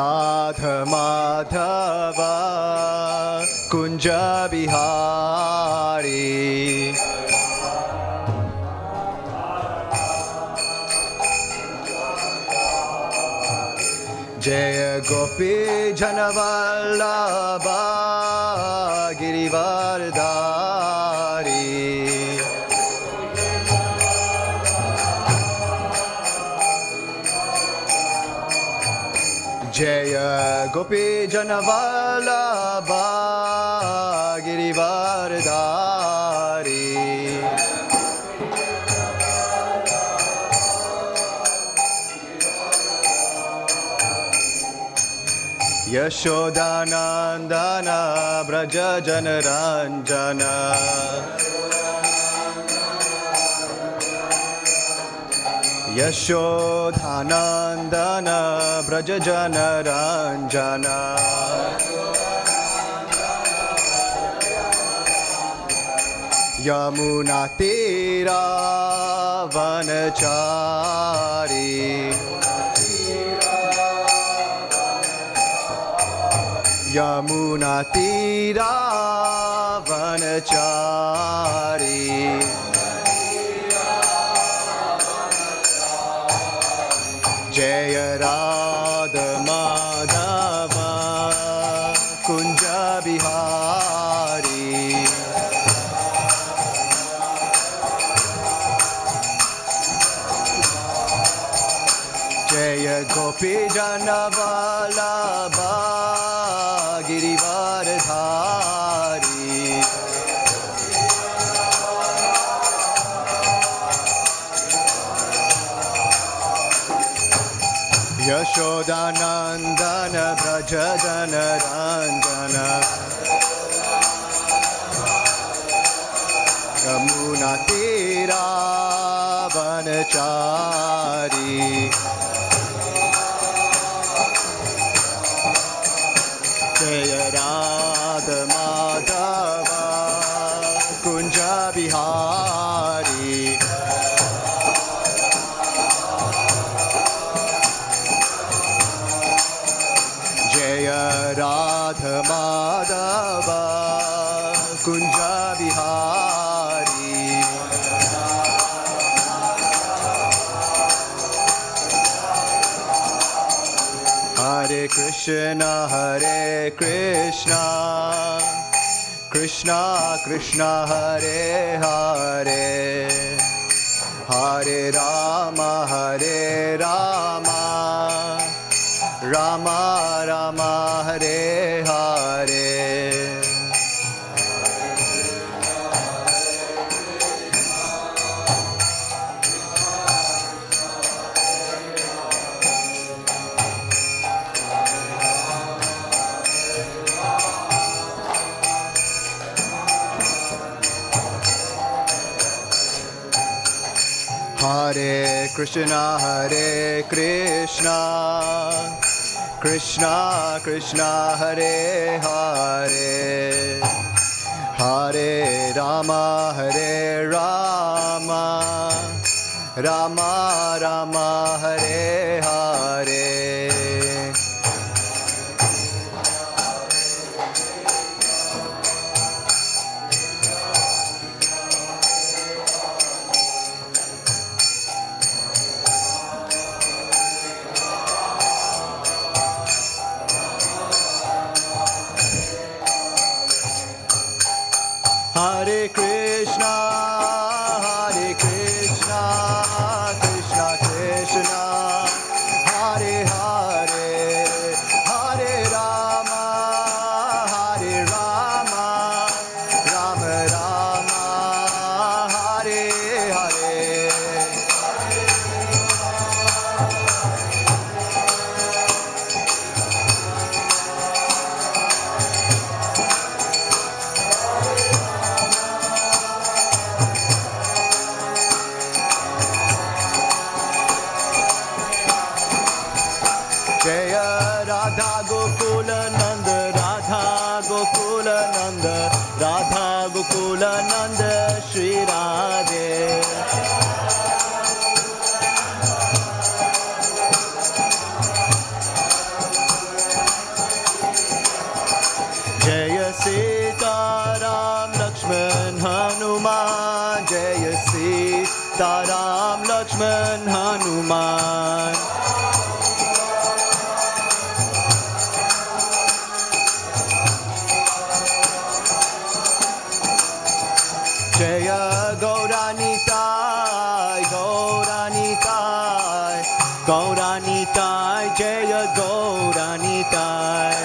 Radha Madhava Kunja Bihari. Jaya Gopi Janavallabha Girivardhari. Jaya Gopi Janavallabha Girivardhari. Yashodanandana Braja Janaranjana. Yashodanandana Braja Janaranjana. Yamuna Tira Vanachari. Yamuna Tira Vanachari. Jaya Radha Madhava Kunja Bihari. Jaya Gopi Janavallabha Girivardhari. Yashodanandana Braja Janaranjana. Yamuna Tira Vanachari. Jaya Radha Madhava Kunja Bihari. Jaya Radha Madhava Kunja Bihari. Hare Krishna, Hare Krishna, Krishna Krishna, Hare Hare, Hare Rama, Hare Rama, Rama Rama, Hare Hare. Hare Krishna, Hare Krishna, Krishna Krishna, Hare Hare, Hare Rama, Hare Rama, Rama Rama, Hare Hare. Hare Krishna, Hare Krishna, Krishna Krishna, Hare Hare, Hare Rama, Hare Rama, Rama Rama, Hare Hare. Jaya Radha Gokula Nanda, Radha Gokula Nanda, Radha Gokula Nanda, Shri Radhe. Lakshman Hanuman. Jaya Gauranitai, Gauranitai, Gauranitai, Jaya Gauranitai.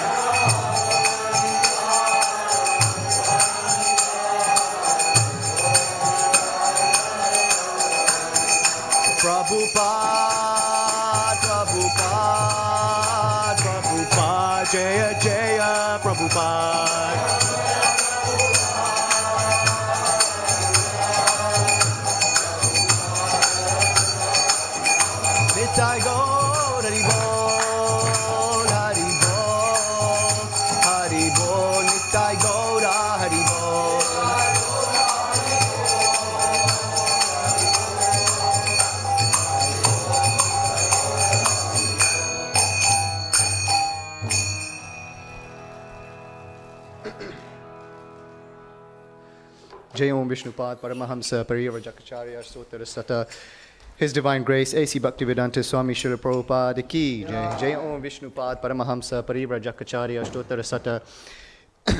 Prabhupada, Prabhupada, Prabhupada, Jaya Jaya Prabhupada. Nitai Gaur, Hari Bol, Hari Bol, Hari Bol, Nitai Gaura, Hari Bol. Jai Om Vishnupad Paramahamsa Parivrajacharya Sottara Sata. His Divine Grace A.C. Bhaktivedanta Swami Srila Prabhupada Ki Jai. Jai Om Vishnupad Paramahamsa Parivrajacharya Sottara Sata.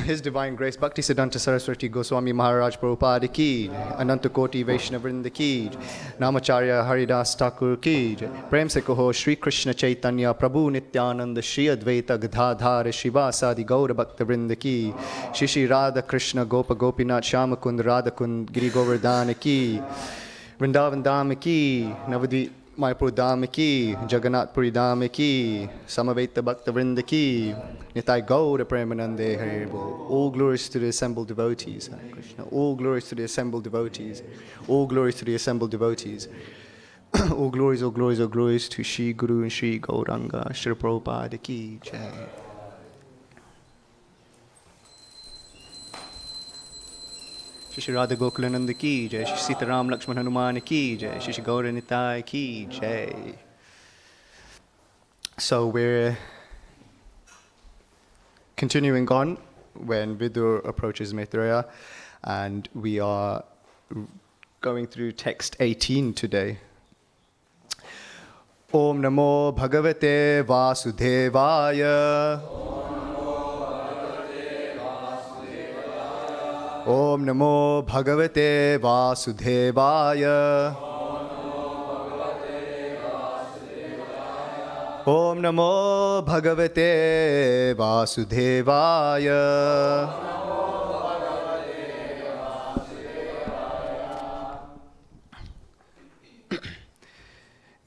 His Divine Grace Bhaktisiddhanta Saraswati Goswami Maharaj Prabhupada Ki Jai. Ananta Koti Vaishnavrinda Ki Jai. Namacharya Haridas Thakur Ki Jai. Prem se kaho Shri Krishna Chaitanya Prabhu Nityananda Shri Advaita Gadadhara Shivasadi Gaura Bhaktavrinda Ki. Shri Radha Krishna Gopa Gopinath Shamakund Radhakund Giri Govardhana Ki. Vrindavan Dham Ki, Navadvip Mayapur Dham Ki, Jagannath Puri Dham Ki, Samaveta Bhakta Vrinda Ki, Nitai Gaura Premanande Hari Bol. All glories to the assembled devotees, Hare Krishna. All glories to the assembled devotees. All glories to the assembled devotees. All glories, all glories, all glories to Shri Guru and Shri Gauranga, Shri Prabhupada Ki Jai. Shri Radha Gokulananda Ki Jai, Shri Sitaram Lakshman Hanuman Ki Jai, Shri Gaura Nitai Ki Jai. So we're continuing on when Vidur approaches Maitreya, and we are going through text 18 today. Om Namo Bhagavate Vasudevaya. Om Namo Bhagavate Vasudevaya. Om Namo Bhagavate Vasudevaya.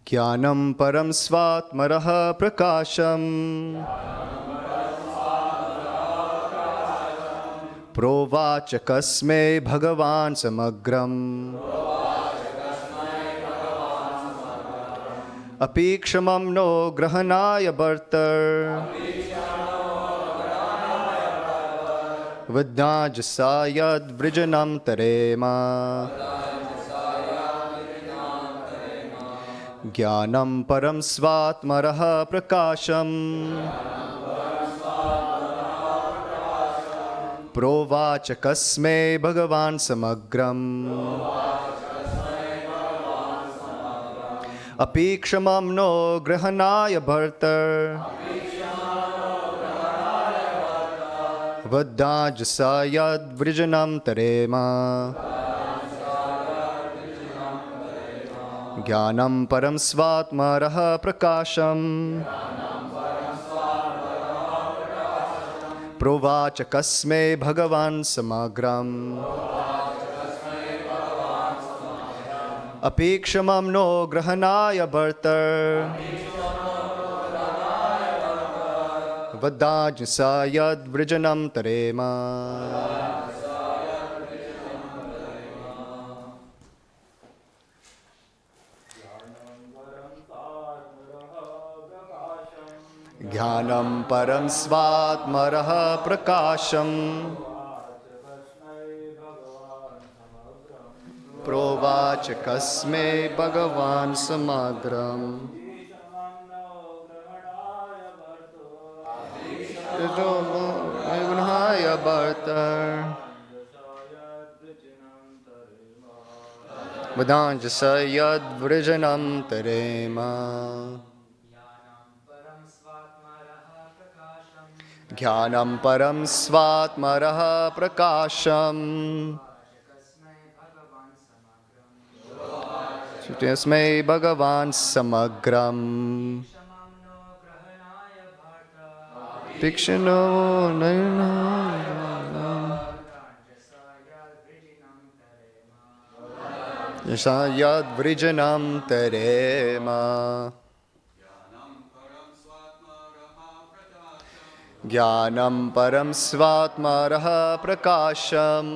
Jnanam param svatmaraha prakasham. Provachakasme Bhagavan Samagram. Apikshamam no grahanaya bhartar. Vidnajasayad vrijanam tarema. Jnanam param svatmaraha prakasham. Provachakasme Bhagavan Samagram. Apikshamam no grahanaya bhartar. Vaddhajasayad vrijanam tarema. Jnanam param svatmaraha prakasham. Provachakasme Bhagavan Samagram. Apikshamam no grahanaya bhartar. Vaddhajasayad vrijanam tarema. Jnanam param svatmaraha prakasham. Provachakasme Bhagavan Samagram. Vedanja yad vrijanam tarema. Jnanam param svatmaraha prakasham. Tasmai Bhagavan samagram. Tikshano nayana. Yad vrijanam tarema. Jnanam param svatmaraha prakasham.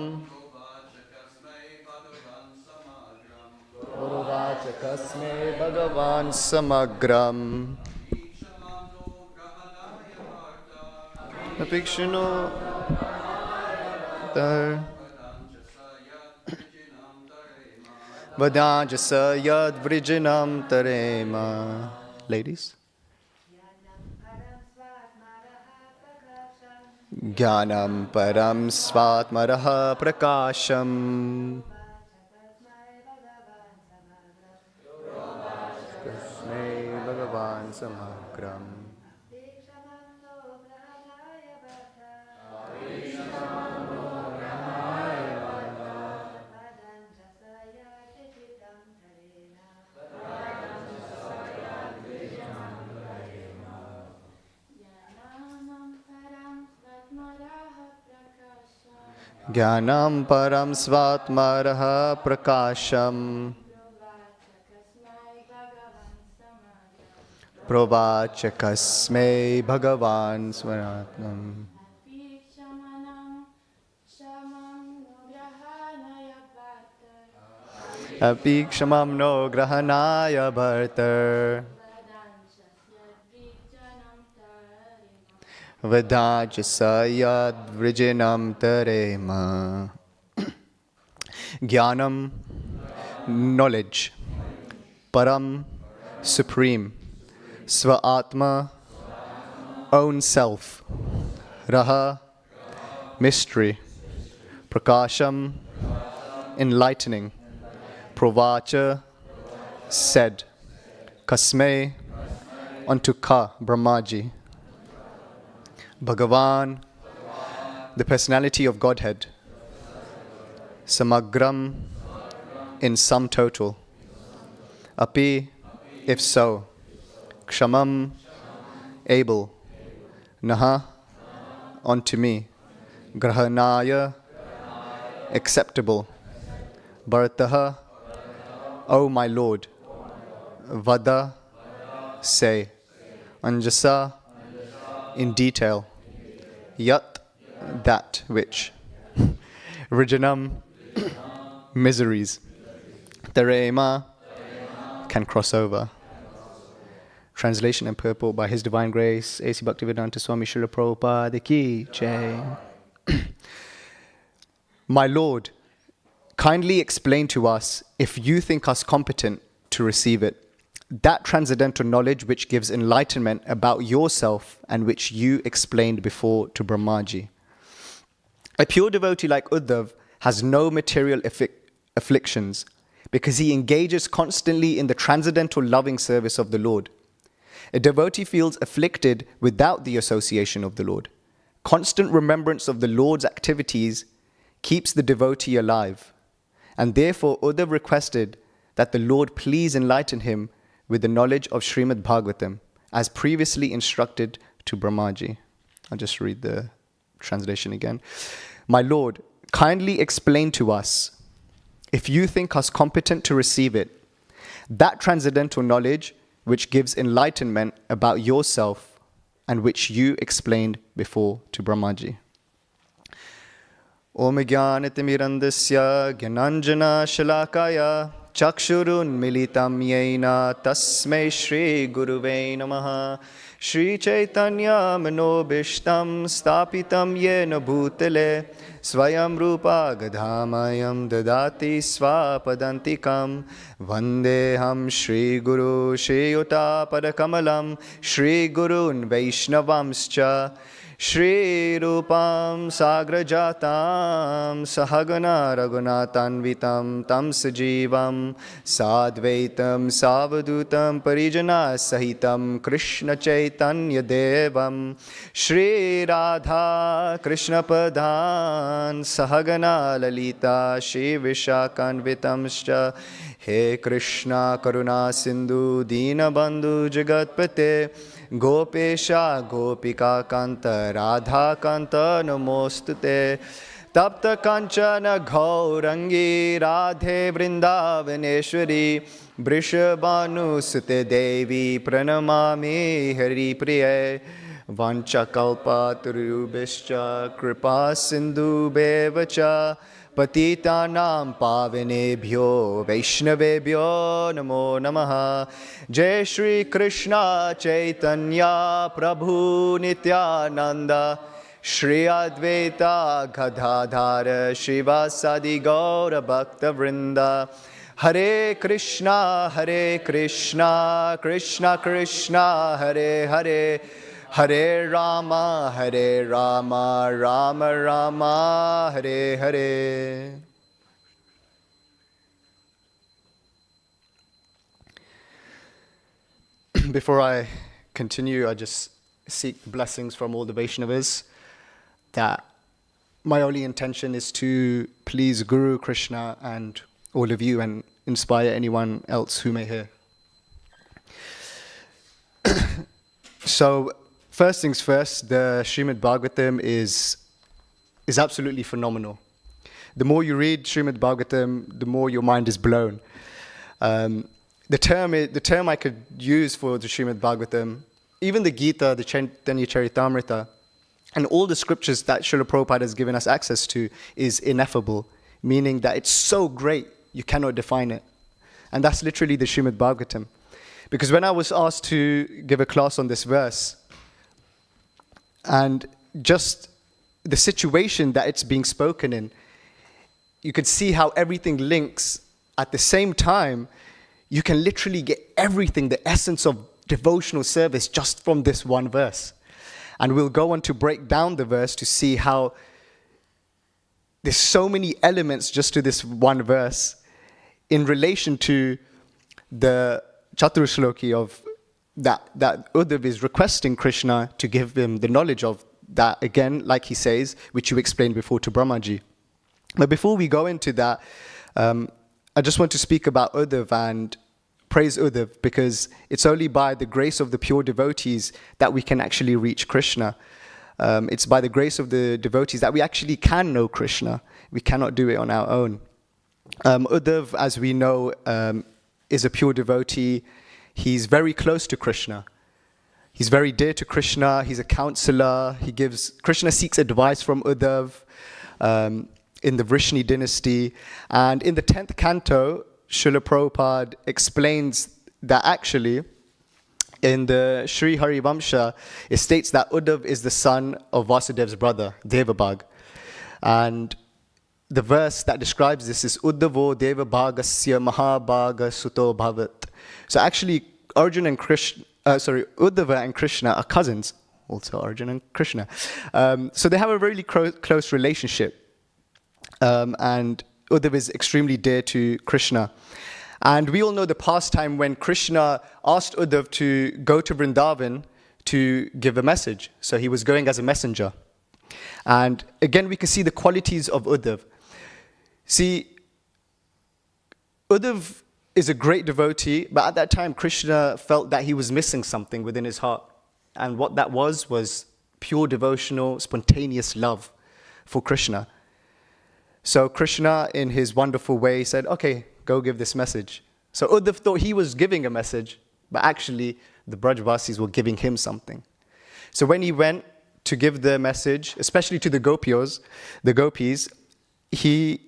Kasme Bhagavan samagram. Apikshano tar. Vadanjasa yad vrijanam tarema. Ladies. Jnanam param svatmaraha prakasham. Bhagavan samagram. Jnanam param svatmaraha prakasham. Provacha kasmei Bhagavan swaratnam. Apikshamam no grahanaya bhartar. Vedajasa yad vrijanam tarema. Jnanam, knowledge. Param, supreme. Sva-atma, own self. Raha, mystery. Prakasham, enlightening. Provacha, said. Kasme, unto Ka, Brahmaji. Bhagavan, the personality of Godhead. Samagram, in sum total. Api, if so. Kshamam, able. Naha, unto me. Grahanaya, acceptable. Bharataha, O my Lord. Vada, say. Anjasa, in detail. Yat, that which. Vrijanam, miseries. Tarema, can cross over. Translation and purport by His Divine Grace, A.C. Bhaktivedanta Swami Srila Prabhupada Ki Jai. My Lord, kindly explain to us, if you think us competent to receive it, that transcendental knowledge which gives enlightenment about yourself and which you explained before to Brahmaji. A pure devotee like Uddhav has no material afflictions because he engages constantly in the transcendental loving service of the Lord. A devotee feels afflicted without the association of the Lord. Constant remembrance of the Lord's activities keeps the devotee alive. And therefore Uddhav requested that the Lord please enlighten him with the knowledge of Srimad Bhagavatam, as previously instructed to Brahmaji. I'll just read the translation again. My Lord, kindly explain to us, if you think us competent to receive it, that transcendental knowledge which gives enlightenment about yourself and which you explained before to Brahmaji. Om Jnanatimirandasya Jnananjana Shalakaya Chakshurun Militam Yena Tasmai Shri Guruve Namaha Shri Chaitanya Manobishtam Stapitam Yena Bhutale Swayam Rupa Gadhamayam Dadati Swapadantikam Vandeham Shri Guru Shri Yuta Padakamalam Shri Gurun Vaishnavamscha Shri Rupam Sagrajatam Sahagana Raghunatanvitam Tam Sajivam Sadvaitam Savadutam Parijana Sahitam Krishna Chaitanya Devam Shri Radha Krishna Padhan Sahagana Lalita Shri Vishakanvitamscha He Krishna Karuna Sindhu Dina Bandhu Jagatpate Gopesha Gopika Kanta Radha Kanta Namostute Tapta Kanchana Gaurangi Radhe Vrindavaneshwari Vrishabhanu Sute Devi Pranamami Hari Priye Vanchakalpa Turubhischa Kripa Sindhu Bevacha Patitanam Pavanebhyo Vaishnavebhyo Namo Namaha Jai Shri Krishna Chaitanya Prabhu Nityananda Shri Advaita Gadadhara Shivasadi Gaura Bhakta Vrinda Hare Krishna Krishna Krishna Hare Hare Hare Rama, Rama Rama, Hare Hare. Before I continue, I just seek blessings from all the Vaishnavas that my only intention is to please Guru Krishna and all of you and inspire anyone else who may hear. So, first things first, the Srimad Bhagavatam is absolutely phenomenal. The more you read Srimad Bhagavatam, the more your mind is blown. The term I could use for the Srimad Bhagavatam, even the Gita, the Chaitanya Charitamrita, and all the scriptures that Srila Prabhupada has given us access to is ineffable, meaning that it's so great, you cannot define it. And that's literally the Srimad Bhagavatam. Because when I was asked to give a class on this verse, and just the situation that it's being spoken in, you could see how everything links at the same time. You can literally get everything, the essence of devotional service, just from this one verse. And we'll go on to break down the verse to see how there's so many elements just to this one verse in relation to the Chaturshloki of that Uddhav is requesting Krishna to give him the knowledge of that, again, like he says, which you explained before to Brahmaji. But before we go into that, I just want to speak about Uddhav and praise Uddhav, because it's only by the grace of the pure devotees that we can actually reach Krishna. It's by the grace of the devotees that we actually can know Krishna. We cannot do it on our own. Uddhav, as we know, is a pure devotee. He's very close to Krishna. He's very dear to Krishna. He's a counselor. Krishna seeks advice from Uddhav in the Vrishni dynasty. And in the 10th canto, Srila Prabhupada explains that actually, in the Sri Harivamsha, it states that Uddhav is the son of Vasudev's brother, Devabhag. And the verse that describes this is Uddhavo Devabhagasya Mahabhaga Suto Bhavat. So actually, Uddhava and Krishna are cousins, also Arjuna and Krishna. So they have a really close relationship. And Uddhava is extremely dear to Krishna. And we all know the past time when Krishna asked Uddhava to go to Vrindavan to give a message. So he was going as a messenger. And again, we can see the qualities of Uddhava. See, Uddhava is a great devotee, but at that time, Krishna felt that he was missing something within his heart. And what that was pure devotional, spontaneous love for Krishna. So Krishna, in his wonderful way, said, okay, go give this message. So Uddhava thought he was giving a message, but actually the Brajvasis were giving him something. So when he went to give the message, especially to the gopis, he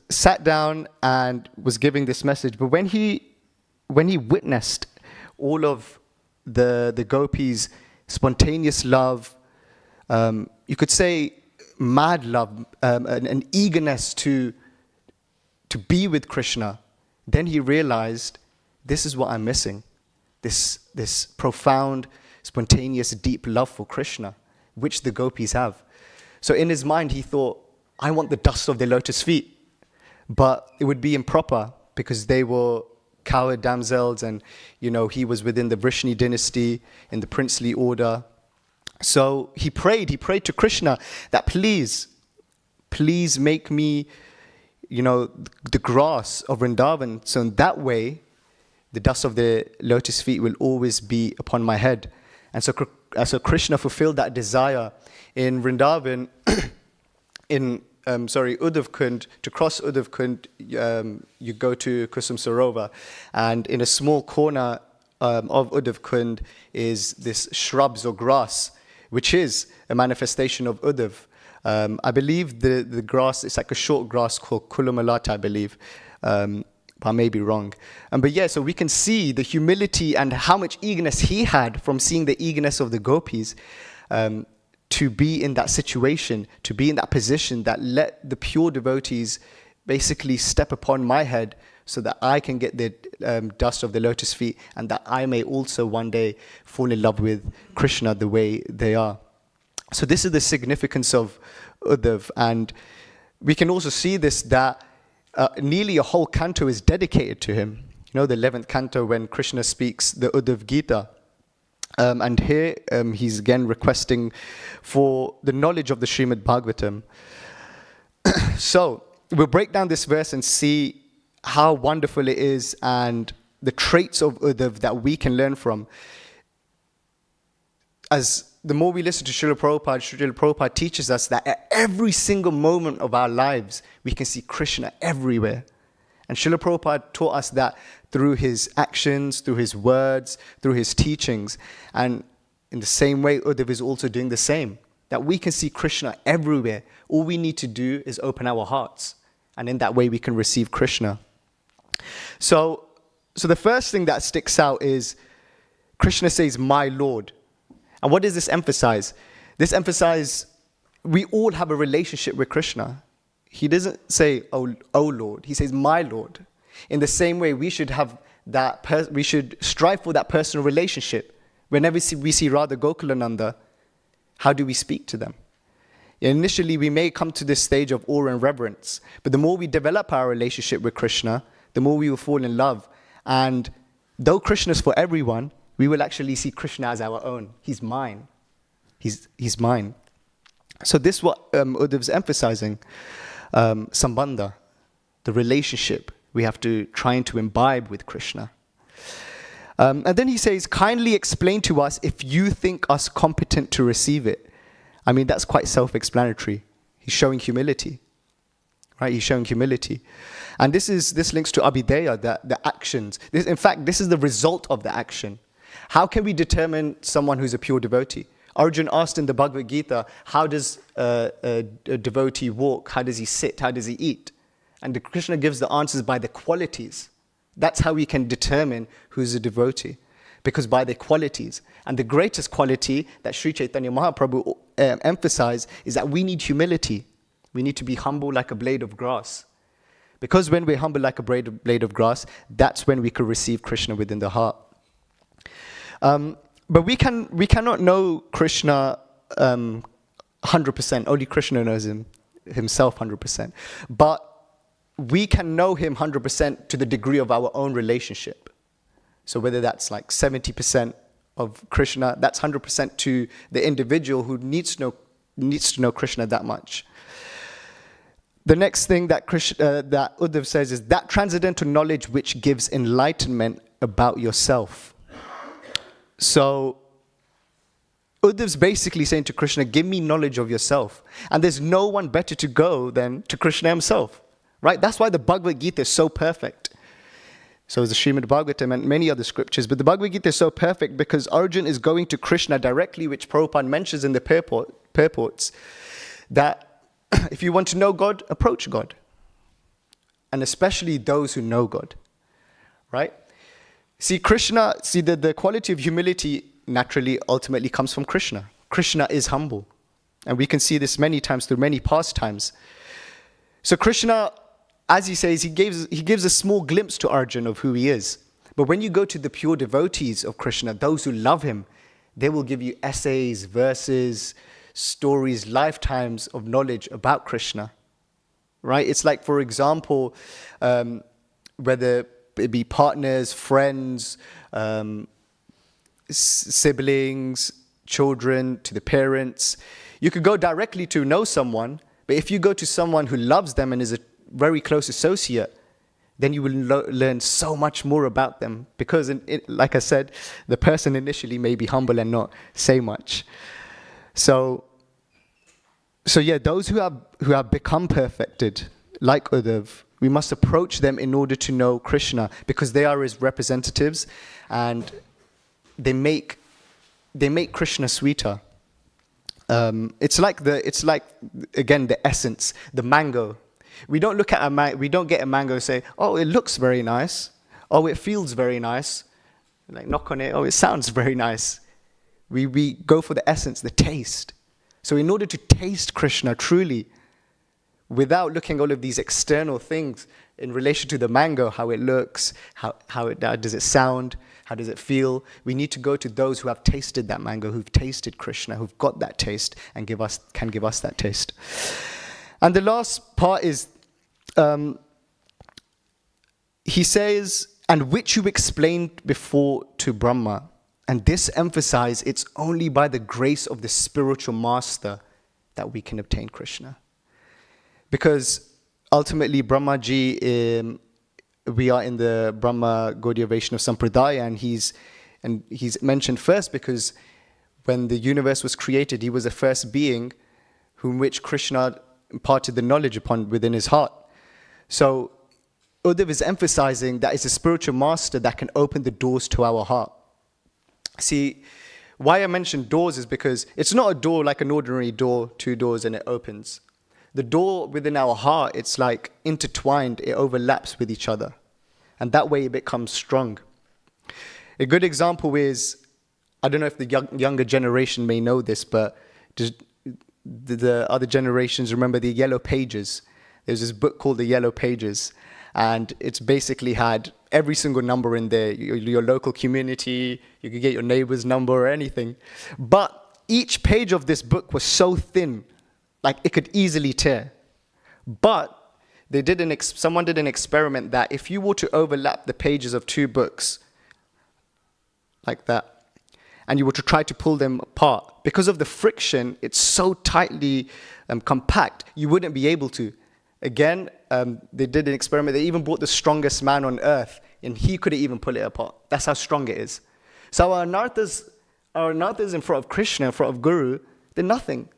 sat down and was giving this message. But when he witnessed all of the gopis' spontaneous love, you could say mad love, an eagerness to be with Krishna, then he realized, this is what I'm missing. This profound, spontaneous, deep love for Krishna. which the gopis have. So in his mind, he thought, I want the dust of their lotus feet. But it would be improper because they were coward damsels and, he was within the Vrishni dynasty in the princely order. So he prayed to Krishna that please make me, the grass of Vrindavan. So in that way, the dust of the lotus feet will always be upon my head. And so Krishna fulfilled that desire in Vrindavan, Uddhav Kund. To cross Uddhav Kund, you go to Kusum Sarovar. And in a small corner of Uddhav Kund is this shrubs or grass, which is a manifestation of Uddhav. I believe the grass, it's like a short grass called Kulumalata, I believe. I may be wrong. So we can see the humility and how much eagerness he had from seeing the eagerness of the gopis to be in that situation, to be in that position that let the pure devotees basically step upon my head so that I can get the dust of the lotus feet and that I may also one day fall in love with Krishna the way they are. So this is the significance of Uddhav. And we can also see this, that nearly a whole canto is dedicated to him. The 11th canto when Krishna speaks the Uddhav Gita. And here he's again requesting for the knowledge of the Srimad Bhagavatam. So we'll break down this verse and see how wonderful it is and the traits of Uddhav that we can learn from. As the more we listen to Srila Prabhupada teaches us that at every single moment of our lives, we can see Krishna everywhere. And Srila Prabhupada taught us that through his actions, through his words, through his teachings. And in the same way, Uddhav is also doing the same. That we can see Krishna everywhere. All we need to do is open our hearts. And in that way, we can receive Krishna. So the first thing that sticks out is Krishna says, my Lord. And what does this emphasize? This emphasizes we all have a relationship with Krishna. He doesn't say, oh Lord. He says, my Lord. In the same way, we should have we should strive for that personal relationship. Whenever we see Radha Gokulananda, how do we speak to them? Initially, we may come to this stage of awe and reverence. But the more we develop our relationship with Krishna, the more we will fall in love. And though Krishna is for everyone, we will actually see Krishna as our own. He's mine. He's mine. So this is what Uddhav's emphasizing. Sambandha, the relationship we have to try to imbibe with Krishna. And then he says, kindly explain to us if you think us competent to receive it. I mean, that's quite self-explanatory. He's showing humility. Right? He's showing humility. And this links to Abhideya, the actions. In fact, this is the result of the action. How can we determine someone who's a pure devotee? Arjuna asked in the Bhagavad Gita, how does a devotee walk? How does he sit? How does he eat? And Krishna gives the answers by the qualities. That's how we can determine who's a devotee. Because by their qualities. And the greatest quality that Sri Chaitanya Mahaprabhu emphasized is that we need humility. We need to be humble like a blade of grass. Because when we're humble like a blade of grass, that's when we can receive Krishna within the heart. But we cannot know Krishna 100%. Only Krishna knows himself 100%. But we can know him 100% to the degree of our own relationship. So whether that's like 70% of Krishna, that's 100% to the individual who needs to know Krishna that much. The next thing that Uddhav says is that transcendental knowledge which gives enlightenment about yourself. So Uddhav's basically saying to Krishna, give me knowledge of yourself. And there's no one better to go than to Krishna himself. Right? That's why the Bhagavad Gita is so perfect. So is the Srimad Bhagavatam and many other scriptures. But the Bhagavad Gita is so perfect because Arjuna is going to Krishna directly, which Prabhupada mentions in the purports, that if you want to know God, approach God. And especially those who know God. Right? See, the quality of humility naturally, ultimately comes from Krishna. Krishna is humble. And we can see this many times through many pastimes. So Krishna, as he says, he gives a small glimpse to Arjuna of who he is. But when you go to the pure devotees of Krishna, those who love him, they will give you essays, verses, stories, lifetimes of knowledge about Krishna, right? It's like, for example, whether it be partners, friends, siblings, children, to the parents. You could go directly to know someone, but if you go to someone who loves them and is a very close associate, then you will learn so much more about them, because, like I said, the person initially may be humble and not say much. So yeah, those who have become perfected, like Uddhav, we must approach them in order to know Krishna, because they are his representatives, and they make Krishna sweeter. It's like again the essence, the mango. We don't look at we don't get a mango and say, oh, it looks very nice. Oh, it feels very nice. Like knock on it. Oh, it sounds very nice. We go for the essence, the taste. So in order to taste Krishna truly, without looking at all of these external things in relation to the mango, how it looks, how does it sound, how does it feel, we need to go to those who have tasted that mango, who've tasted Krishna, who've got that taste and can give us that taste. And the last part is, he says, and which you explained before to Brahma. And this emphasizes it's only by the grace of the spiritual master that we can obtain Krishna. Because ultimately Brahmaji, we are in the Brahma Gaudiya Vaishnava Sampradaya, and he's mentioned first because when the universe was created, he was the first being whom which Krishna imparted the knowledge upon within his heart. So Uddhav is emphasizing that it's a spiritual master that can open the doors to our heart. See, why I mentioned doors is because it's not a door like an ordinary door, two doors and it opens. The door within our heart, it's like intertwined, it overlaps with each other. And that way it becomes strong. A good example is, I don't know if the younger generation may know this, but the other generations remember the Yellow Pages. There's this book called the Yellow Pages, and it's basically had every single number in there, your local community, you could get your neighbor's number or anything. But each page of this book was so thin, like it could easily tear. But someone did an experiment that if you were to overlap the pages of two books like that, and you were to try to pull them apart, because of the friction, it's so tightly compact, you wouldn't be able to. Again, they did an experiment. They even brought the strongest man on earth, and he couldn't even pull it apart. That's how strong it is. So our anarthas in front of Krishna, in front of Guru, they're nothing.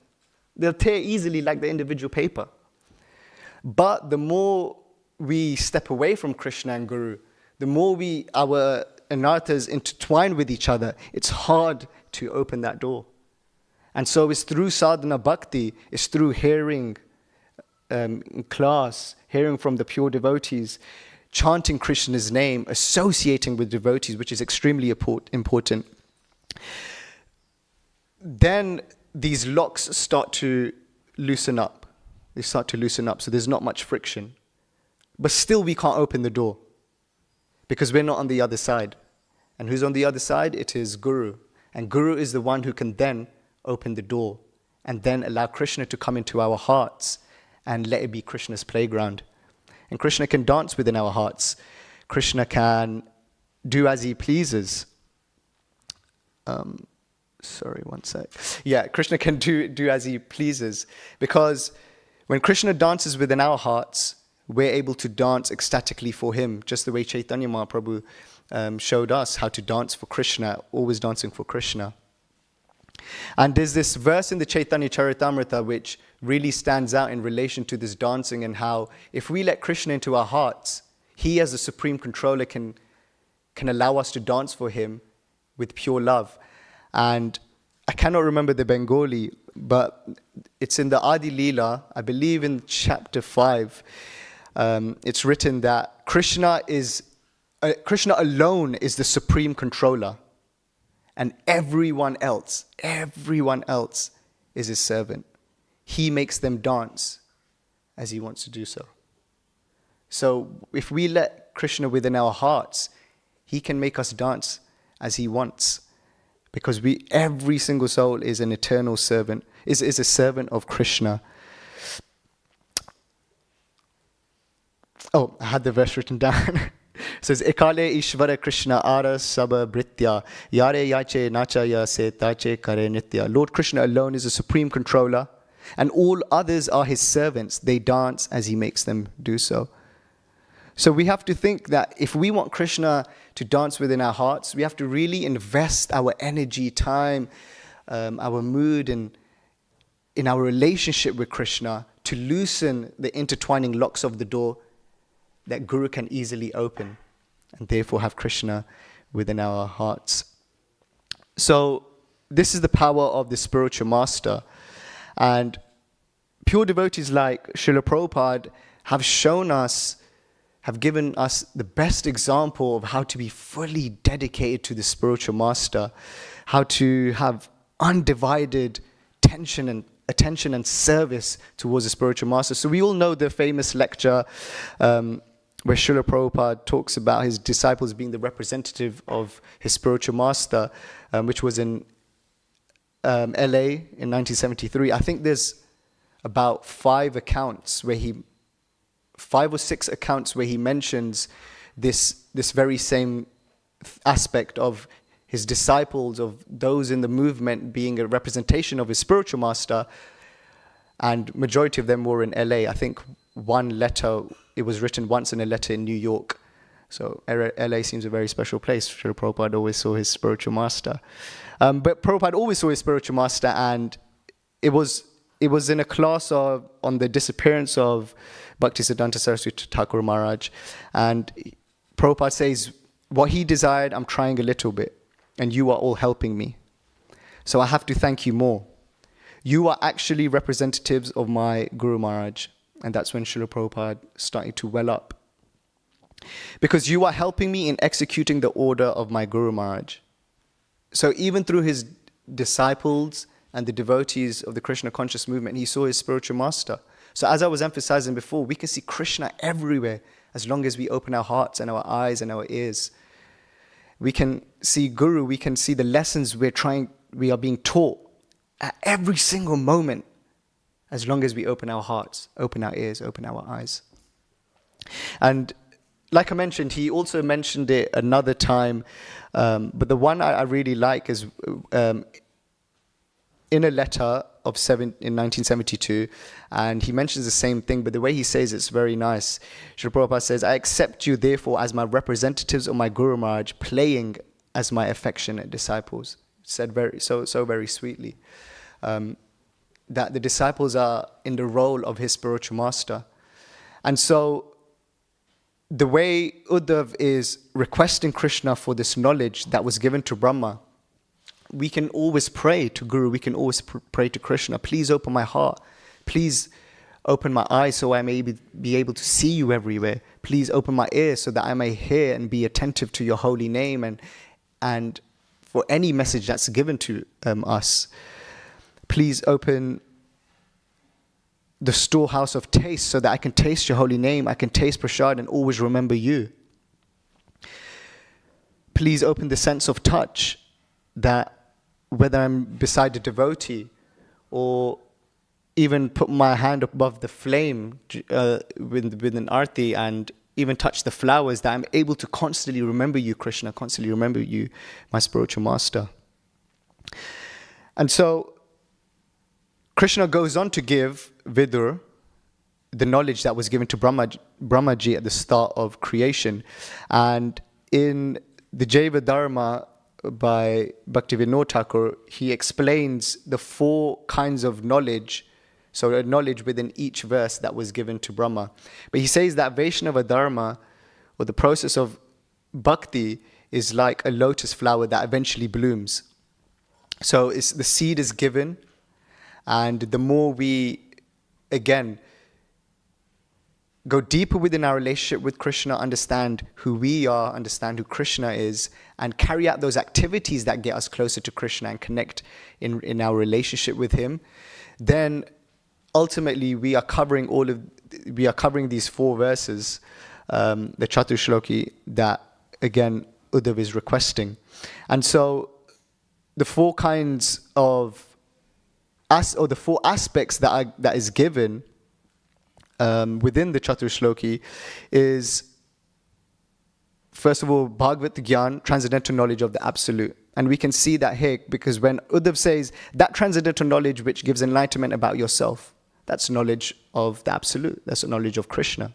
They'll tear easily like the individual paper. But the more we step away from Krishna and Guru, the more our anarthas intertwine with each other, it's hard to open that door. And so it's through sadhana bhakti, it's through hearing in class, hearing from the pure devotees, chanting Krishna's name, associating with devotees, which is extremely important. Then these locks start to loosen up. They start to loosen up, so there's not much friction. But still we can't open the door because we're not on the other side. And who's on the other side? It is Guru. And Guru is the one who can then open the door and then allow Krishna to come into our hearts and let it be Krishna's playground. And Krishna can dance within our hearts. Krishna can do as he pleases. Sorry, one sec. Yeah, Krishna can do as he pleases. Because when Krishna dances within our hearts, we're able to dance ecstatically for him, just the way Chaitanya Mahaprabhu showed us how to dance for Krishna, always dancing for Krishna. And there's this verse in the Chaitanya Charitamrita which really stands out in relation to this dancing, and how if we let Krishna into our hearts, he as the supreme controller can allow us to dance for him with pure love. And I cannot remember the Bengali, but it's in the Adi Leela, I believe in chapter 5, it's written that Krishna alone is the supreme controller, and everyone else is his servant. He makes them dance as he wants to do so. So if we let Krishna within our hearts, he can make us dance as he wants, because every single soul is an eternal servant is a servant of Krishna. Oh, I had the verse written down. It says, Ekale Ishvara Krishna Ara Sabha Britya Yare Yache Nachaya Se Tache Kare Nitya. Lord Krishna alone is the supreme controller, and all others are his servants. They dance as he makes them do so. So we have to think that if we want Krishna to dance within our hearts, we have to really invest our energy, time, our mood in our relationship with Krishna to loosen the intertwining locks of the door that Guru can easily open, and therefore have Krishna within our hearts. So this is the power of the spiritual master. And pure devotees like Srila Prabhupada have given us the best example of how to be fully dedicated to the spiritual master, how to have undivided attention and service towards the spiritual master. So we all know the famous lecture where Srila Prabhupada talks about his disciples being the representative of his spiritual master, which was in LA in 1973. I think there's about 5 or 6 accounts where he mentions this very same aspect of his disciples, of those in the movement being a representation of his spiritual master, and majority of them were in LA. I think one letter, it was written once in a letter in New York. So LA seems a very special place. Srila Prabhupada always saw his spiritual master. But Prabhupada always saw his spiritual master, and it was in a class on the disappearance of Bhaktisiddhanta Saraswati Thakur Maharaj. And Prabhupada says, what he desired, I'm trying a little bit, and you are all helping me. So I have to thank you more. You are actually representatives of my Guru Maharaj. And that's when Srila Prabhupada started to well up. Because you are helping me in executing the order of my Guru Maharaj. So even through his disciples and the devotees of the Krishna conscious movement, he saw his spiritual master. So as I was emphasizing before, we can see Krishna everywhere as long as we open our hearts and our eyes and our ears. We can see Guru, we can see the lessons we are being taught at every single moment, as long as we open our hearts, open our ears, open our eyes. And like I mentioned, he also mentioned it another time, but the one I really like is in a letter in 1972, and he mentions the same thing, but the way he says it's very nice. Srila Prabhupada says, I accept you therefore as my representatives of my Guru Maharaj, playing as my affectionate disciples. Said very sweetly. That the disciples are in the role of his spiritual master. And so the way Uddhav is requesting Krishna for this knowledge that was given to Brahma, we can always pray to Guru, we can always pray to Krishna, please open my heart, please open my eyes so I may be able to see you everywhere, please open my ears so that I may hear and be attentive to your holy name and for any message that's given to us. Please open the storehouse of taste so that I can taste your holy name, I can taste prasad and always remember you. Please open the sense of touch, that whether I'm beside a devotee or even put my hand above the flame with an arti and even touch the flowers, that I'm able to constantly remember you, Krishna, constantly remember you, my spiritual master. And so Krishna goes on to give Vidur the knowledge that was given to Brahmaji at the start of creation. And in the Jaiva Dharma by Bhaktivinoda Thakur, he explains the 4 kinds of knowledge, so a knowledge within each verse that was given to Brahma. But he says that Vaishnava Dharma, or the process of bhakti, is like a lotus flower that eventually blooms. So the seed is given, and the more we, again, go deeper within our relationship with Krishna, understand who we are, understand who Krishna is, and carry out those activities that get us closer to Krishna and connect in our relationship with him, then ultimately we are covering these 4 verses, the Chatur Shloki, that again Uddhav is requesting. And so the 4 kinds of the four aspects that is given within the Chaturshloki is, first of all, Bhagavat Gyan, transcendental knowledge of the Absolute. And we can see that here, because when Uddhav says that transcendental knowledge which gives enlightenment about yourself, that's knowledge of the Absolute. That's a knowledge of Krishna.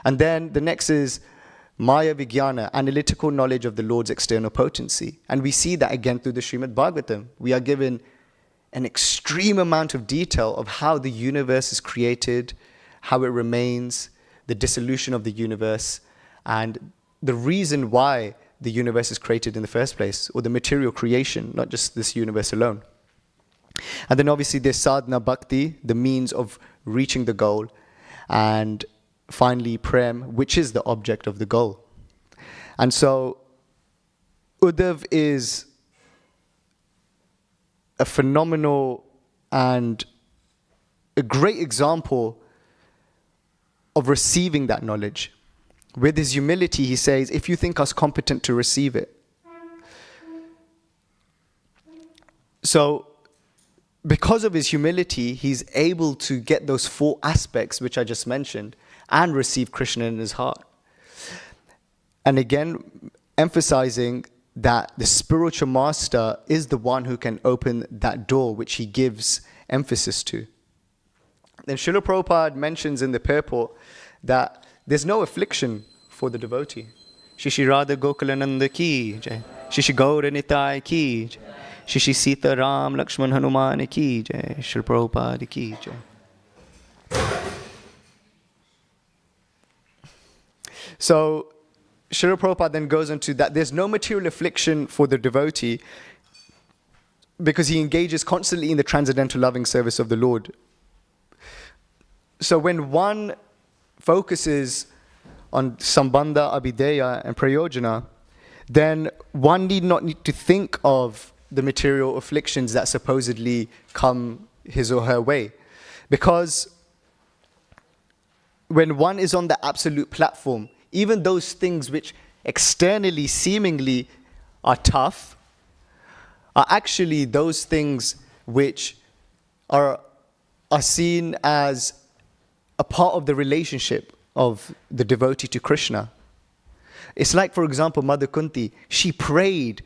And then the next is Maya Vijnana, analytical knowledge of the Lord's external potency. And we see that again through the Srimad Bhagavatam. We are given an extreme amount of detail of how the universe is created, how it remains, the dissolution of the universe, and the reason why the universe is created in the first place, or the material creation, not just this universe alone. And then obviously there's sadhana bhakti, the means of reaching the goal, and finally prem, which is the object of the goal. And so Uddhav is a phenomenal and a great example of receiving that knowledge. With his humility, he says, if you think us competent to receive it. So, because of his humility, he's able to get those four aspects which I just mentioned and receive Krishna in his heart. And again, emphasizing that the spiritual master is the one who can open that door which he gives emphasis to. Then Srila Prabhupada mentions in the purport that there's no affliction for the devotee. Shishi Radha Gokulananda ki jai. Shishi Gaura Nitai ki jai. Shishi Sita Ram Lakshman Hanuman ki jai. Srila Prabhupada ki jai. So Srila Prabhupada then goes into that there's no material affliction for the devotee because he engages constantly in the transcendental loving service of the Lord. So when one focuses on Sambandha, Abhideya and Prayojana, then one need not need to think of the material afflictions that supposedly come his or her way. Because when one is on the absolute platform, even those things which externally seemingly are tough are actually those things which are seen as a part of the relationship of the devotee to Krishna. It's like, for example, Mother Kunti, she prayed,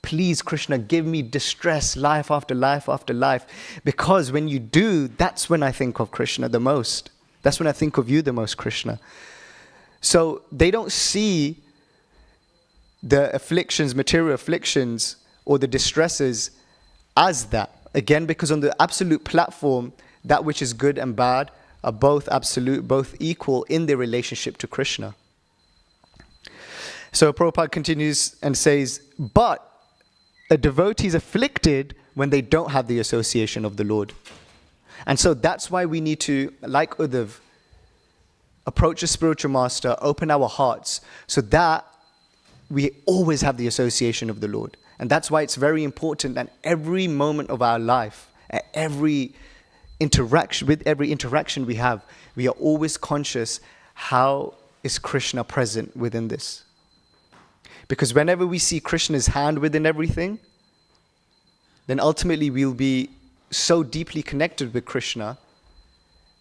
please Krishna, give me distress, life after life after life. Because when you do, that's when I think of Krishna the most. That's when I think of you the most, Krishna. So they don't see the afflictions, material afflictions, or the distresses as that. Again, because on the absolute platform, that which is good and bad are both absolute, both equal in their relationship to Krishna. So Prabhupada continues and says, but a devotee is afflicted when they don't have the association of the Lord. And so that's why we need to, like Uddhav, approach a spiritual master, open our hearts, so that we always have the association of the Lord. And that's why it's very important that every moment of our life, at every interaction we have, we are always conscious, how is Krishna present within this? Because whenever we see Krishna's hand within everything, then ultimately we'll be so deeply connected with Krishna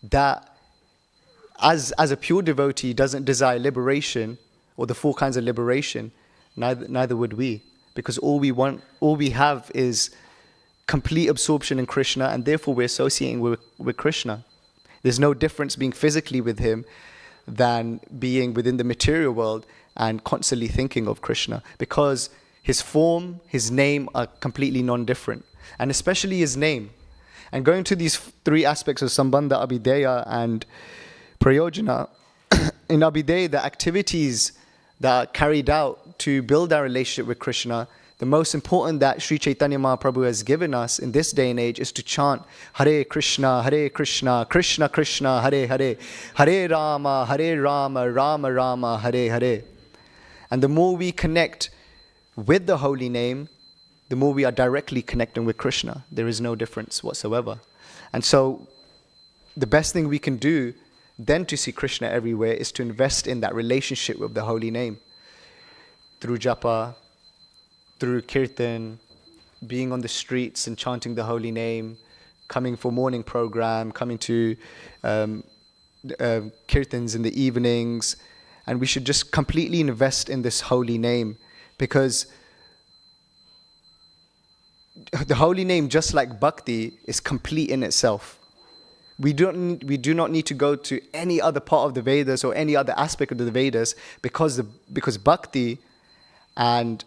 that as a pure devotee doesn't desire liberation or the four kinds of liberation, neither would we. Because all we have is complete absorption in Krishna, and therefore we're associating with Krishna. There's no difference being physically with him than being within the material world and constantly thinking of Krishna, because his form, his name are completely non-different, and especially his name. And going to these three aspects of Sambandha, Abhideya and Prayojana, in Abhideya, the activities that are carried out to build our relationship with Krishna, the most important that Sri Chaitanya Mahaprabhu has given us in this day and age is to chant Hare Krishna, Krishna Krishna, Hare Hare, Hare Rama, Rama Rama, Hare Hare. And the more we connect with the holy name, the more we are directly connecting with Krishna. There is no difference whatsoever. And so the best thing we can do then to see Krishna everywhere is to invest in that relationship with the holy name. Through japa, through kirtan, being on the streets and chanting the holy name, coming for morning program, coming to kirtans in the evenings, and we should just completely invest in this holy name, because the holy name, just like bhakti, is complete in itself. We do not need to go to any other part of the Vedas or any other aspect of the Vedas, because bhakti and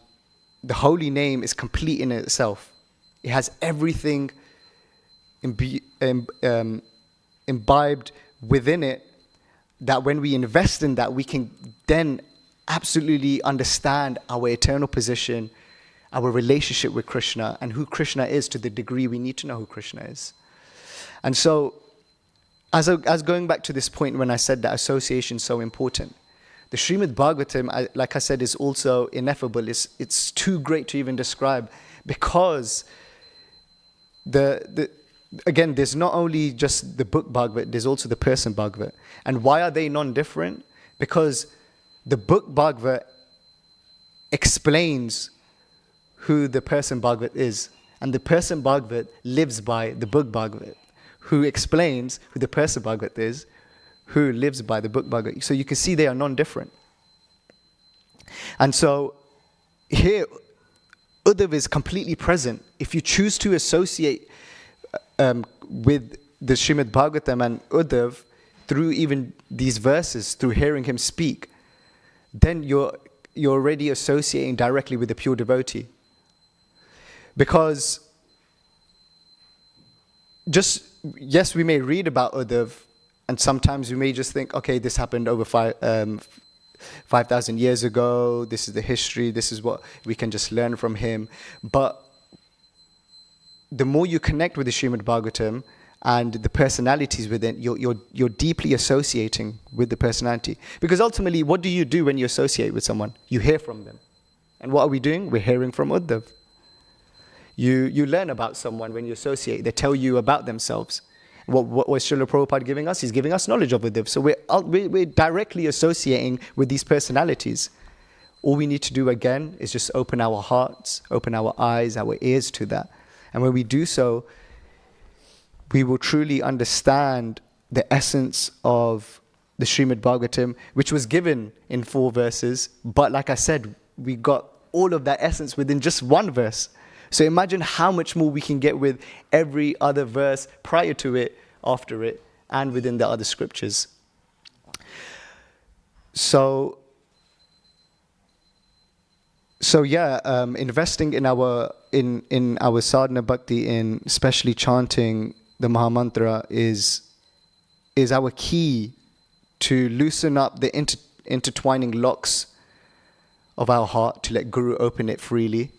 the holy name is complete in itself. It has everything imbibed within it, that when we invest in that, we can then absolutely understand our eternal position, our relationship with Krishna, and who Krishna is to the degree we need to know who Krishna is. And so, as going back to this point when I said that association is so important, the Srimad Bhagavatam, like I said, is also ineffable. It's too great to even describe, because again, there's not only just the book Bhagavat, there's also the person Bhagavat. And why are they non-different? Because the book Bhagavat explains who the person Bhagavat is, and the person Bhagavat lives by the book Bhagavat, who explains who the person Bhagavat is, who lives by the book Bhagavat. So you can see they are non-different. And so here, Uddhav is completely present. If you choose to associate with the Srimad Bhagavatam and Uddhav through even these verses, through hearing him speak, then you're already associating directly with the pure devotee. Because yes, we may read about Uddhav, and sometimes we may just think, okay, this happened over 5,000 years ago, this is the history, this is what we can just learn from him. But the more you connect with the Srimad Bhagavatam and the personalities within, you're deeply associating with the personality. Because ultimately, what do you do when you associate with someone? You hear from them. And what are we doing? We're hearing from Uddhav. You learn about someone when you associate. They tell you about themselves. What was Srila Prabhupada giving us? He's giving us knowledge of Uddhav. So we're directly associating with these personalities. All we need to do again is just open our hearts, open our eyes, our ears to that. And when we do so, we will truly understand the essence of the Srimad Bhagavatam, which was given in 4 verses. But like I said, we got all of that essence within just 1 verse. So imagine how much more we can get with every other verse prior to it, after it, and within the other scriptures. So yeah, investing in our sadhana bhakti, in especially chanting the Mahamantra, is our key to loosen up the intertwining locks of our heart, to let Guru open it freely,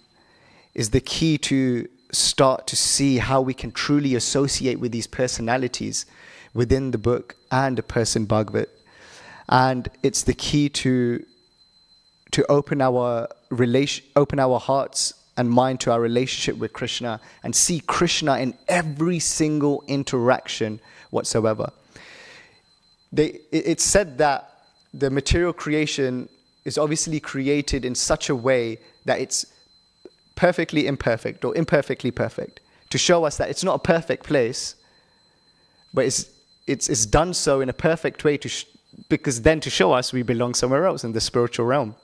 is the key to start to see how we can truly associate with these personalities within the book and the person Bhagavat. And it's the key to open our hearts and mind to our relationship with Krishna, and see Krishna in every single interaction whatsoever. It's said that the material creation is obviously created in such a way that it's perfectly imperfect or imperfectly perfect, to show us that it's not a perfect place, but it's done so in a perfect way because then to show us we belong somewhere else in the spiritual realm.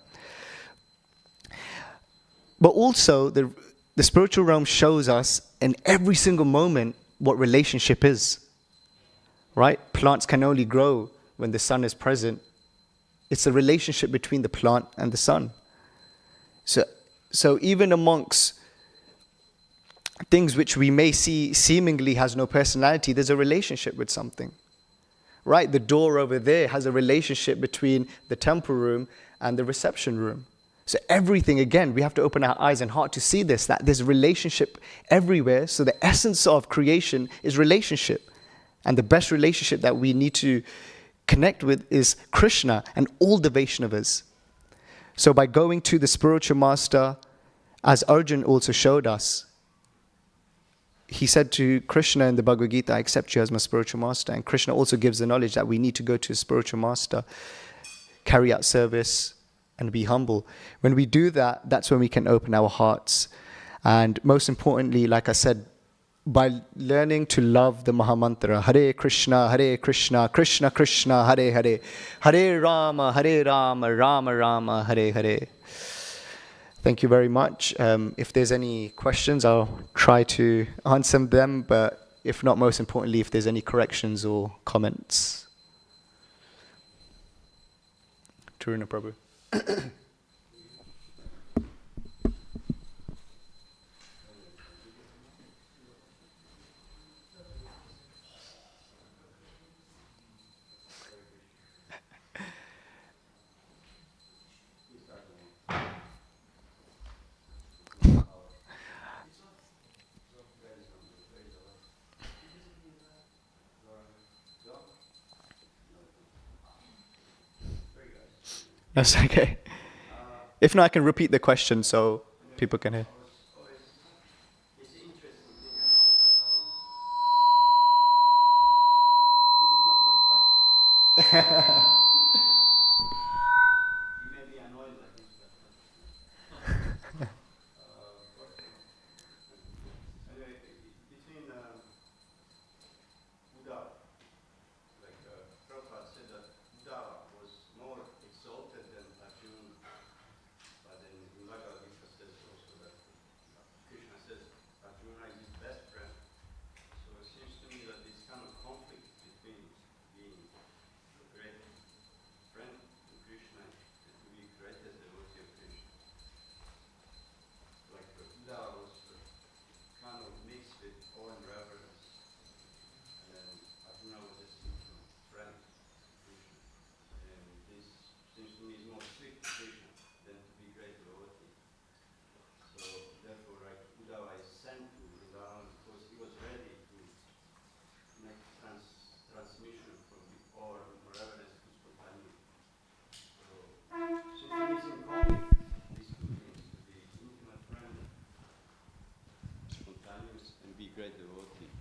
But also the spiritual realm shows us in every single moment what relationship is. Right? Plants can only grow when the sun is present. It's a relationship between the plant and the sun. So even amongst things which we may see seemingly has no personality, there's a relationship with something. Right? The door over there has a relationship between the temple room and the reception room. So everything, again, we have to open our eyes and heart to see this, that there's relationship everywhere. So the essence of creation is relationship. And the best relationship that we need to connect with is Krishna and all the Vaishnavas. So by going to the spiritual master, as Arjun also showed us, he said to Krishna in the Bhagavad Gita, I accept you as my spiritual master. And Krishna also gives the knowledge that we need to go to a spiritual master, carry out service, and be humble. When we do that, that's when we can open our hearts And most importantly, like I said, by learning to love the Mahamantra, Hare Krishna, Krishna Krishna, Hare Hare, Hare Rama, Rama Rama, Hare Hare. Thank you very much. If there's any questions, I'll try to answer them, but if not, most importantly, if there's any corrections or comments. Taruna Prabhu. That's okay. If not, I can repeat the question so people can hear. It's interesting thing about this is not my question. You may be annoyed like this, but anyway, between Buddha, like Prabhupada said that Buddha was more exalted than Arjuna. But then in Bhagavad Gita says also that Krishna says Arjuna is his best friend. So it seems to me that this kind of conflict between being a great friend to Krishna and to be greatest devotee of Krishna. Like Buddha was kind of mixed with awe and reverence. And then Arjuna was a simple friend to Krishna. And this seems to me is more strict to Krishna than to be great devotee. So therefore, like Uddhava is sent to Vrindavan because he was ready to make transmission from the awe and reverence to spontaneity. So seems to me it's in conflict, these two things, to be intimate friend, spontaneous, and be great devotee.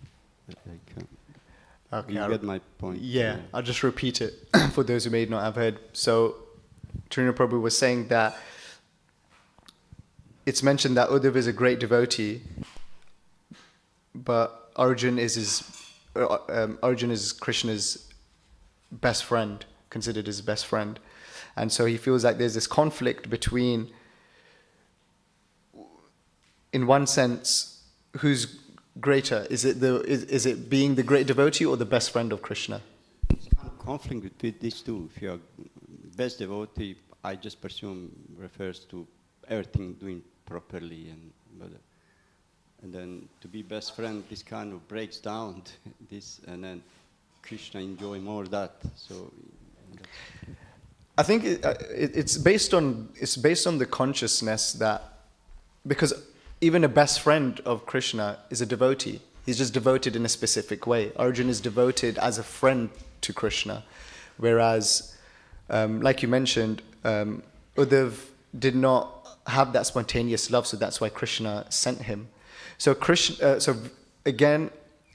Okay, You get my point. Yeah, I'll just repeat it for those who may not have heard. So, Taruna Prabhu was saying that it's mentioned that Uddhav is a great devotee, but Arjun is Krishna's best friend, considered his best friend, and so he feels like there's this conflict between, in one sense, who's greater? Is it being the great devotee or the best friend of Krishna? It's kind of conflict between these two. If you're best devotee, I just presume refers to everything doing properly, and then to be best friend, this kind of breaks down this, and then Krishna enjoy more that. So I think it's based on the consciousness that, because even a best friend of Krishna is a devotee. He's just devoted in a specific way. Arjun is devoted as a friend to Krishna, whereas, like you mentioned, Uddhav did not have that spontaneous love, so that's why Krishna sent him. So again,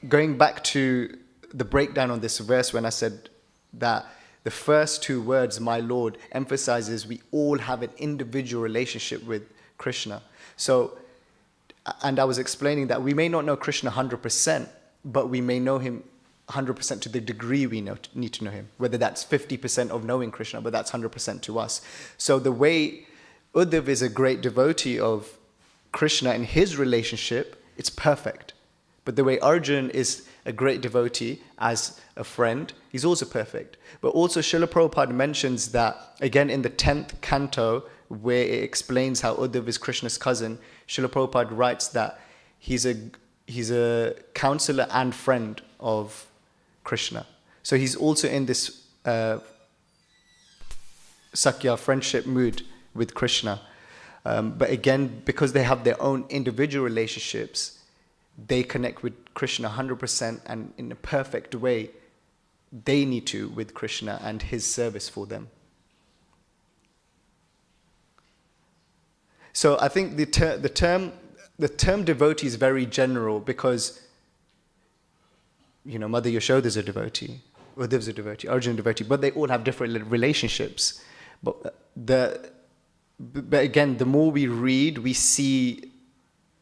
going back to the breakdown on this verse, when I said that the first two words, my Lord, emphasizes we all have an individual relationship with Krishna. So, and I was explaining that we may not know Krishna 100%, but we may know him 100% to the degree we need to know him. Whether that's 50% of knowing Krishna, but that's 100% to us. So the way Uddhav is a great devotee of Krishna in his relationship, it's perfect. But the way Arjun is a great devotee as a friend, he's also perfect. But also Srila Prabhupada mentions that, again in the 10th canto, where it explains how Uddhav is Krishna's cousin, Srila Prabhupada writes that he's a counselor and friend of Krishna. So he's also in this Sakya friendship mood with Krishna. But again, because they have their own individual relationships, they connect with Krishna 100% and in a perfect way. They need to with Krishna and his service for them. So I think the term devotee is very general because, Mother Yashoda is a devotee, Uddhav's a devotee, Arjun is a devotee, but they all have different relationships. But again, the more we read, we see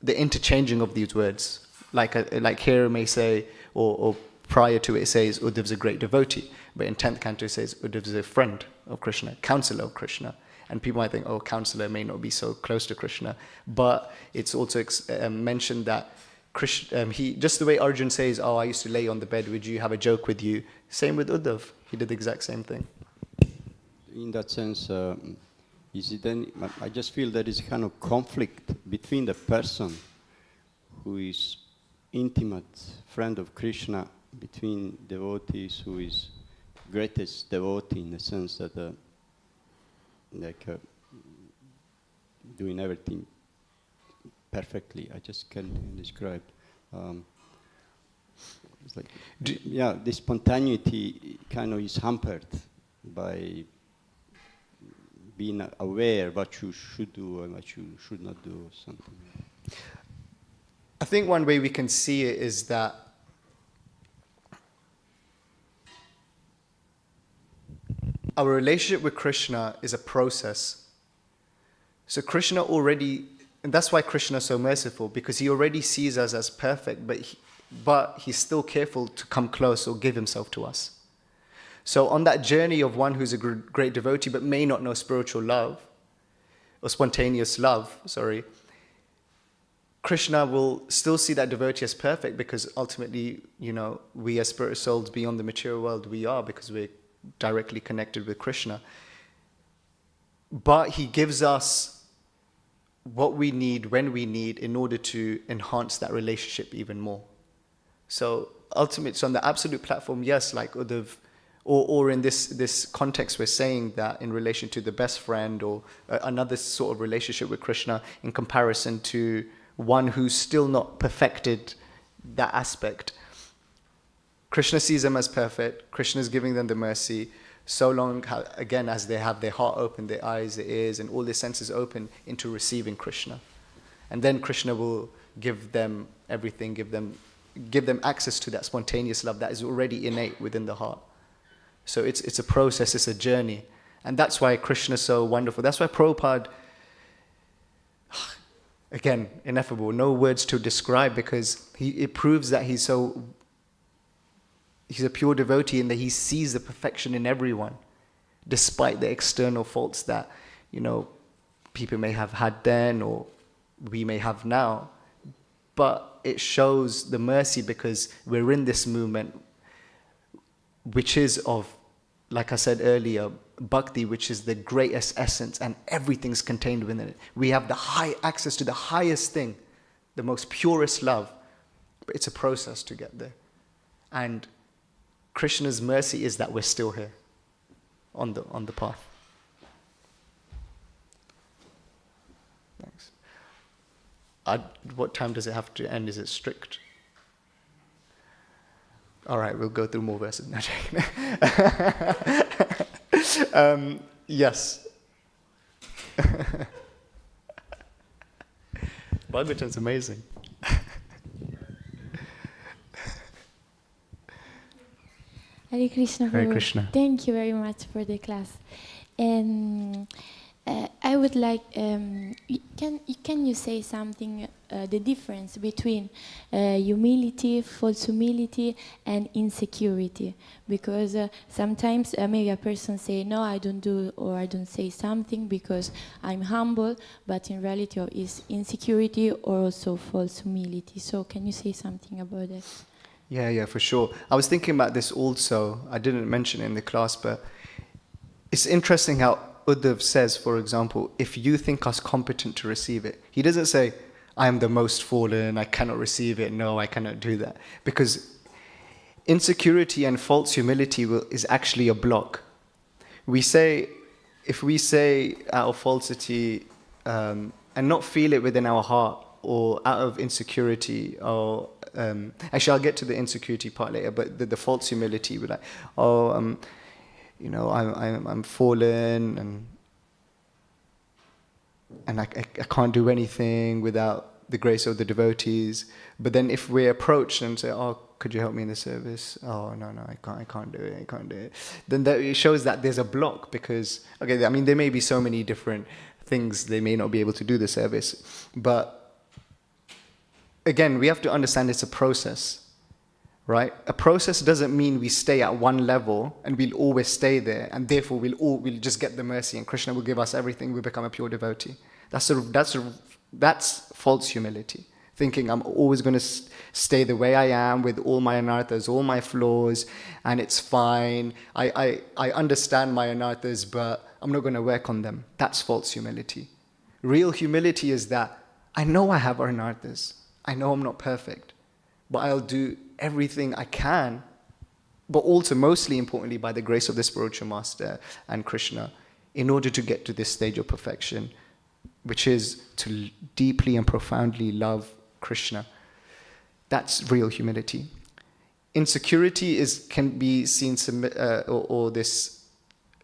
the interchanging of these words. Like here may say, or prior to it says, Uddhav's a great devotee. But in 10th canto it says, Uddhav's a friend of Krishna, counselor of Krishna. And people might think, oh, counselor may not be so close to Krishna. But it's also mentioned that he, just the way Arjun says, oh, I used to lay on the bed, would you have a joke with you? Same with Uddhav. He did the exact same thing. In that sense, is it then, I just feel there is a kind of conflict between the person who is intimate friend of Krishna, between devotees who is greatest devotee, in the sense that doing everything perfectly. I just can't describe. It's like, the spontaneity kind of is hampered by being aware what you should do and what you should not do, or something. I think one way we can see it is that our relationship with Krishna is a process. So Krishna already, and that's why Krishna is so merciful, because he already sees us as perfect, but he's still careful to come close or give himself to us. So on that journey of one who's a great devotee but may not know spiritual love, or spontaneous love, Krishna will still see that devotee as perfect, because ultimately, we as spirit souls beyond the material world, we are, because we're directly connected with Krishna. But he gives us what we need, when we need, in order to enhance that relationship even more. So ultimately, so on the absolute platform, yes, like Uddhav, or in this context, we're saying that in relation to the best friend, or another sort of relationship with Krishna, in comparison to one who's still not perfected that aspect. Krishna sees them as perfect. Krishna is giving them the mercy, so long, again, as they have their heart open, their eyes, their ears, and all their senses open into receiving Krishna. And then Krishna will give them everything, give them access to that spontaneous love that is already innate within the heart. So it's a process, it's a journey. And that's why Krishna is so wonderful. That's why Prabhupada, again, ineffable, no words to describe, because it proves that he's a pure devotee, and that he sees the perfection in everyone, despite the external faults that, people may have had then, or we may have now. But it shows the mercy, because we're in this movement, which is of, like I said earlier, bhakti, which is the greatest essence, and everything's contained within it. We have the high access to the highest thing, the most purest love, but it's a process to get there. And Krishna's mercy is that we're still here on the path. Thanks. What time does it have to end? Is it strict? All right, we'll go through more verses. No, yes. Bhagavatam's amazing. Hare Krishna. Hare Krishna. Thank you very much for the class. And I would like, can you say something, the difference between humility, false humility, and insecurity? Because sometimes maybe a person say, no, I don't do, or I don't say something because I'm humble, but in reality is insecurity or also false humility. So can you say something about that? Yeah, for sure. I was thinking about this also. I didn't mention it in the class, but it's interesting how Uddhav says, for example, if you think us competent to receive it, he doesn't say, I am the most fallen, I cannot receive it, no, I cannot do that. Because insecurity and false humility is actually a block. If we say out of falsity and not feel it within our heart, or out of insecurity, or actually I'll get to the insecurity part later, but the false humility, we're like, I'm fallen, and I can't do anything without the grace of the devotees. But then if we're approached and say, oh, could you help me in the service? Oh, no, I can't do it. Then it shows that there's a block, because, okay, I mean, there may be so many different things, they may not be able to do the service, but again, we have to understand it's a process, right? A process doesn't mean we stay at one level and we'll always stay there, and therefore we'll just get the mercy and Krishna will give us everything, we become a pure devotee. That's false humility. Thinking I'm always going to stay the way I am with all my anarthas, all my flaws, and it's fine. I understand my anarthas, but I'm not going to work on them. That's false humility. Real humility is that I know I have anarthas. I know I'm not perfect, but I'll do everything I can, but also mostly importantly by the grace of the spiritual master and Krishna, in order to get to this stage of perfection, which is to deeply and profoundly love Krishna. That's real humility. Insecurity can be seen, or this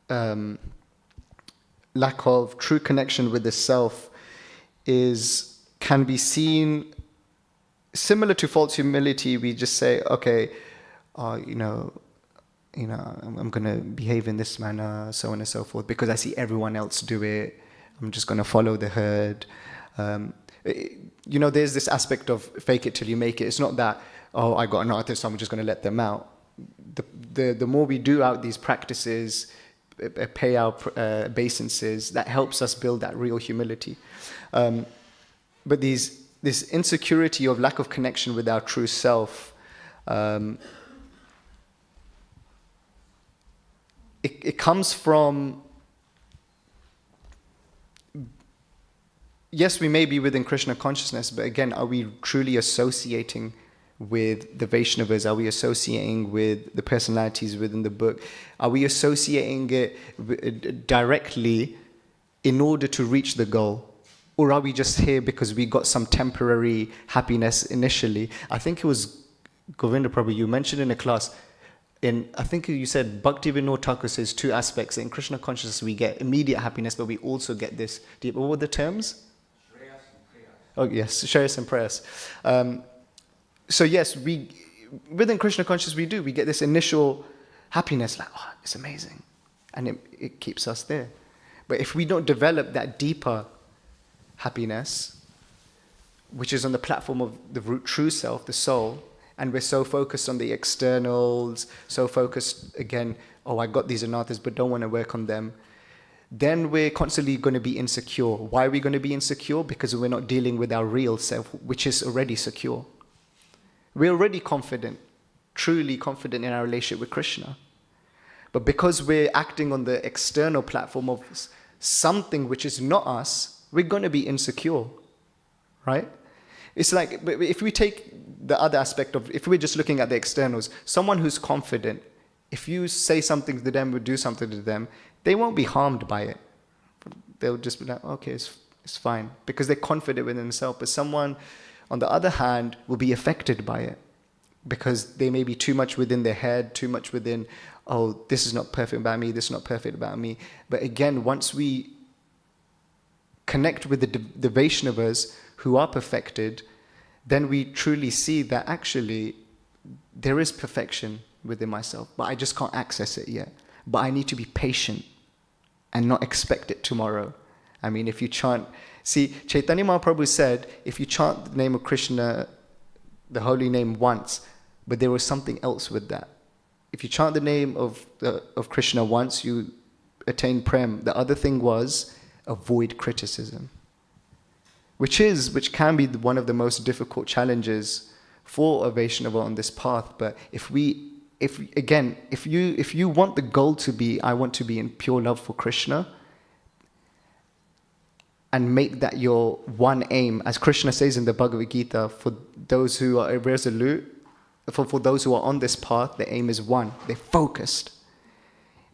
lack of true connection with the self can be seen similar to false humility. We just say, okay, I'm going to behave in this manner, so on and so forth, because I see everyone else do it. I'm just going to follow the herd. There's this aspect of fake it till you make it. It's not that, oh, I got an artist, so I'm just going to let them out. The more we do out these practices, pay our obeisances, that helps us build that real humility. But this insecurity of lack of connection with our true self, it comes from, yes, we may be within Krishna consciousness, but again, are we truly associating with the Vaishnavas? Are we associating with the personalities within the book? Are we associating it directly in order to reach the goal? Or are we just here because we got some temporary happiness initially? I think it was Govinda Prabhu, you mentioned in a class, I think you said Bhaktivinoda Thakur says two aspects. In Krishna consciousness, we get immediate happiness, but we also get this deep. What were the terms? Oh yes, Shreyas and Prayas. So yes, within Krishna consciousness we get this initial happiness, like, oh, it's amazing, and it keeps us there. But if we don't develop that deeper happiness, which is on the platform of the true self, the soul, and we're so focused on the externals, so focused again, oh, I got these anarthas but don't want to work on them, then we're constantly going to be insecure. Why are we going to be insecure? Because we're not dealing with our real self, which is already secure. We're already confident, truly confident in our relationship with Krishna. But because we're acting on the external platform of something which is not us, we're going to be insecure, right? It's like, if we take the other aspect of, if we're just looking at the externals, someone who's confident, if you say something to them or do something to them, they won't be harmed by it. They'll just be like, okay, it's fine, because they're confident within themselves. But someone, on the other hand, will be affected by it, because they may be too much within their head, too much within, oh, this is not perfect about me, this is not perfect about me. But again, once we connect with the Vaishnavas who are perfected, then we truly see that actually there is perfection within myself, but I just can't access it yet. But I need to be patient and not expect it tomorrow. I mean, if you chant, see, Chaitanya Mahaprabhu said, if you chant the name of Krishna, the holy name once, but there was something else with that. If you chant the name of Krishna once, you attain prem. The other thing was avoid criticism, which can be one of the most difficult challenges for a Vaishnava on this path. But if you want the goal to be, I want to be in pure love for Krishna, and make that your one aim, as Krishna says in the Bhagavad Gita, for those who are irresolute, for those who are on this path, the aim is one. They're focused.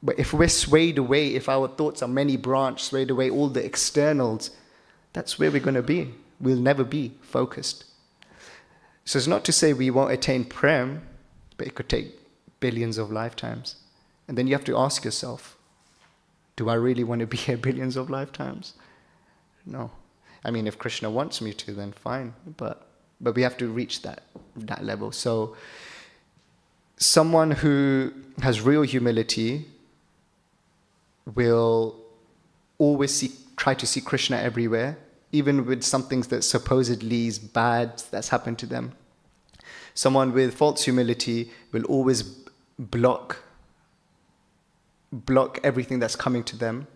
But if we're swayed away, if our thoughts are many branched, swayed away, all the externals, that's where we're going to be. We'll never be focused. So it's not to say we won't attain prem, but it could take billions of lifetimes. And then you have to ask yourself, do I really want to be here billions of lifetimes? No. I mean, if Krishna wants me to, then fine. But we have to reach that level. So someone who has real humility will always try to see Krishna everywhere, even with something that supposedly is bad that's happened to them. Someone with false humility will always block everything that's coming to them.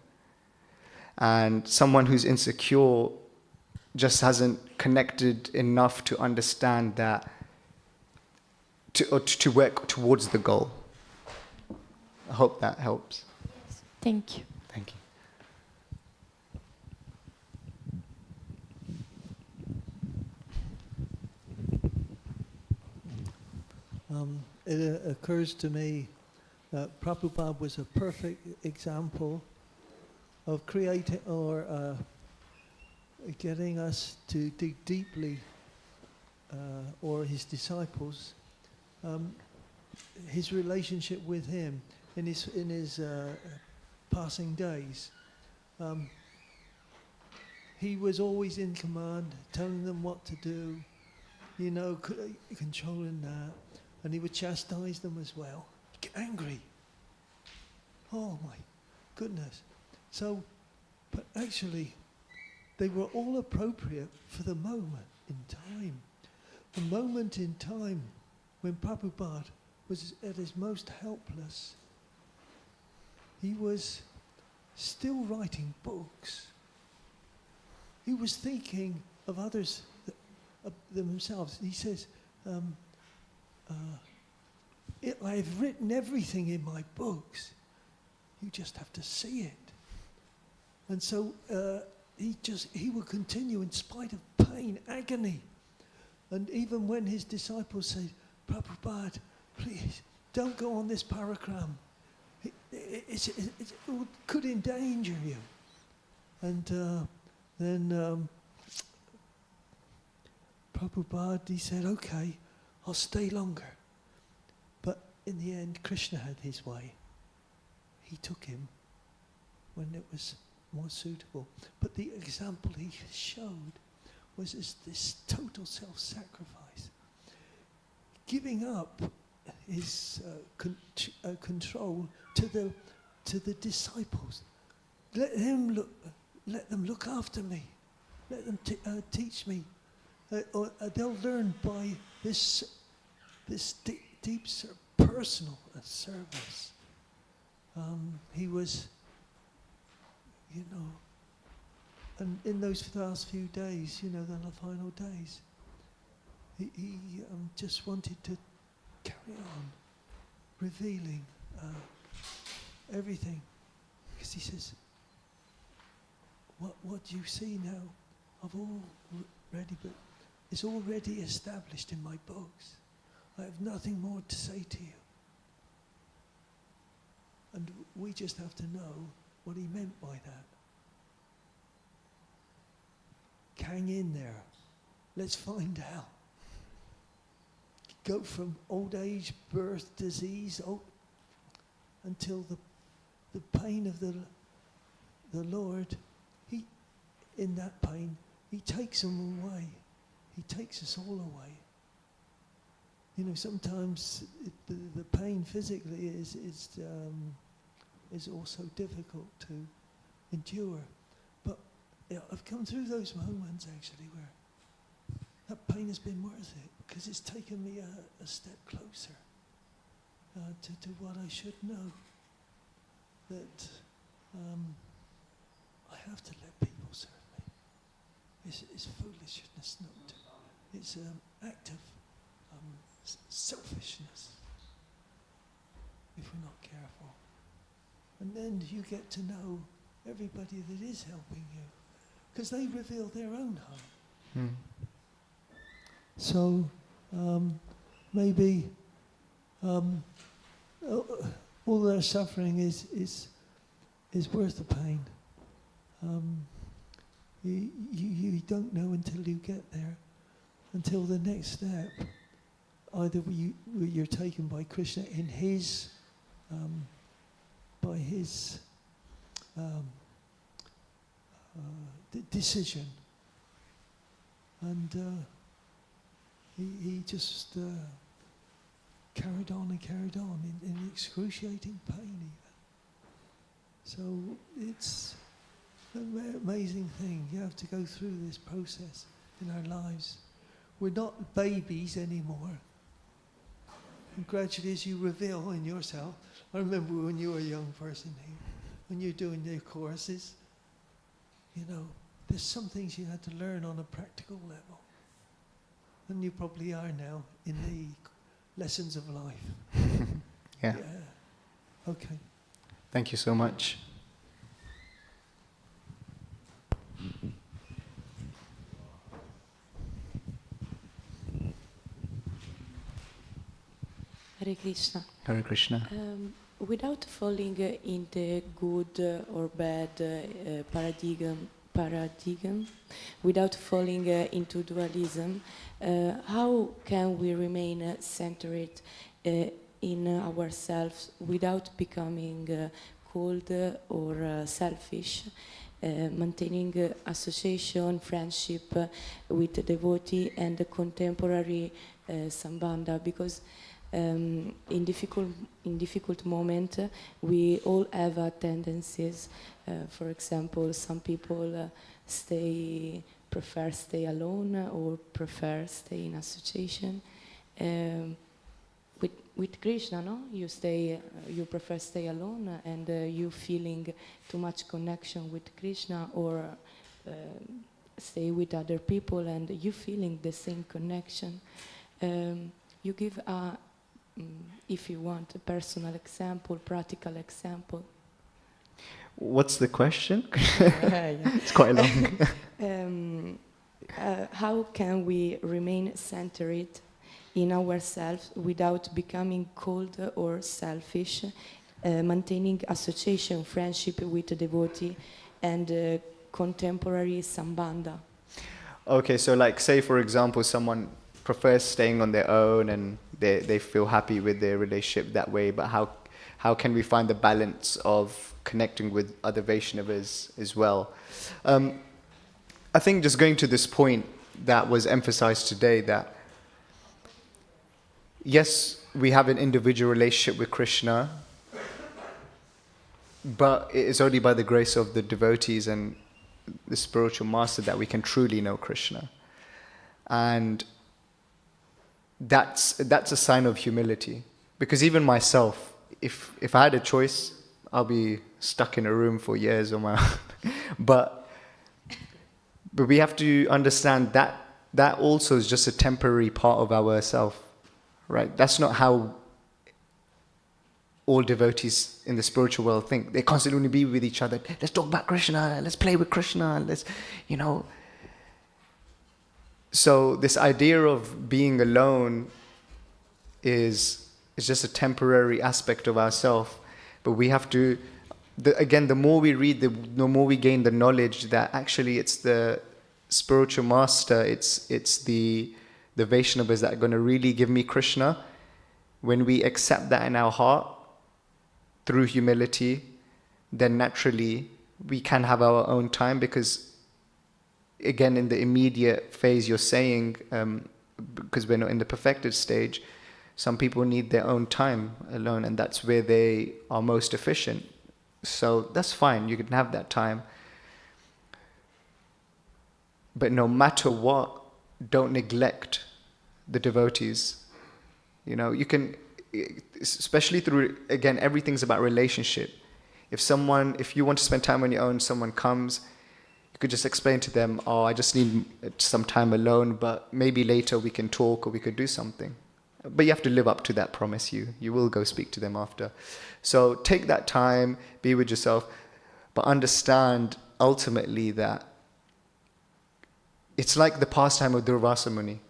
And someone who's insecure just hasn't connected enough to understand that, to work towards the goal. I hope that helps. Thank you. Thank you. It occurs to me that Prabhupada was a perfect example of creating or getting us to dig deeply, or his disciples, his relationship with him in his passing days. He was always in command, telling them what to do, controlling that. And he would chastise them as well. Get angry. Oh my goodness. So, but actually, they were all appropriate for the moment in time. The moment in time when Prabhupada was at his most helpless. He was still writing books. He was thinking of others, of themselves. He says, I've written everything in my books. You just have to see it. And so he will continue in spite of pain, agony. And even when his disciples say, Prabhupada, please, don't go on this parikram. It could endanger you. And then Prabhupada, he said, okay, I'll stay longer. But in the end, Krishna had his way. He took him when it was more suitable. But the example he showed was this total self-sacrifice. Giving up his control to the disciples. Let them look after me. Let them teach me. Or they'll learn by this deep personal service. He was, and in those last few days, the final days, he just wanted to carry on revealing everything. Because he says, what you see now, I've already, but it's already established in my books. I have nothing more to say to you. And we just have to know what he meant by that. Hang in there. Let's find out. Go from old age, birth, disease, until the pain of the Lord. In that pain, he takes them away. He takes us all away. Sometimes the pain physically is also difficult to endure. But I've come through those moments actually where that pain has been worth it, because it's taken me a step closer to what I should know. That I have to let people serve me. It's foolishness not to. It's an act of selfishness if we're not careful. And then you get to know everybody that is helping you, because they reveal their own heart. So maybe all their suffering is worth the pain. You don't know until you get there, until the next step. Either you're taken by Krishna in his, by his decision, and he just carried on and carried on in excruciating pain even. So amazing thing. You have to go through this process in our lives. We're not babies anymore. And gradually, as you reveal in yourself, I remember when you were a young person here, when you're doing your courses, you know, there's some things you had to learn on a practical level. And you probably are now in the lessons of life. Yeah. Okay. Thank you so much. Hare Krishna. Hare Krishna. Without falling in the good or bad paradigm, without falling into dualism, how can we remain centered in ourselves without becoming cold or selfish, maintaining association, friendship with the devotee and the contemporary sambandha? Because in difficult moment, we all have tendencies. For example, some people prefer stay alone or prefer stay in association. With Krishna, no? You prefer stay alone, and you feeling too much connection with Krishna, or stay with other people and you feeling the same connection. You give a if you want a personal example, practical example. What's the question? It's quite long. How can we remain centered in ourselves without becoming cold or selfish, maintaining association, friendship with the devotee and contemporary sambandha? Okay, so like say for example someone prefers staying on their own and they feel happy with their relationship that way, but how can we find the balance of connecting with other Vaishnavas as well? I think just going to this point that was emphasized today, that yes, we have an individual relationship with Krishna, but it is only by the grace of the devotees and the spiritual master that we can truly know Krishna. And that's a sign of humility. Because even myself, if I had a choice, I'll be stuck in a room for years on my own. But we have to understand that also is just a temporary part of our self, right? That's not how all devotees in the spiritual world think. They constantly want to be with each other. Let's talk about Krishna, let's play with Krishna, let's, you know. So this idea of being alone is just a temporary aspect of ourself. But we have to, again, the more we read, the more we gain the knowledge that actually it's the spiritual master, it's the Vaishnavas that are going to really give me Krishna. When we accept that in our heart, through humility, then naturally we can have our own time, because again, in the immediate phase you're saying, because we're not in the perfected stage, some people need their own time alone, and that's where they are most efficient. So that's fine, you can have that time. But no matter what, don't neglect the devotees. You know, you can, especially through, again, everything's about relationship. If you want to spend time on your own, someone comes, you could just explain to them, oh, I just need some time alone, but maybe later we can talk or we could do something. But you have to live up to that promise. You will go speak to them after. So take that time, be with yourself, but understand ultimately that it's like the pastime of Durvasa Muni.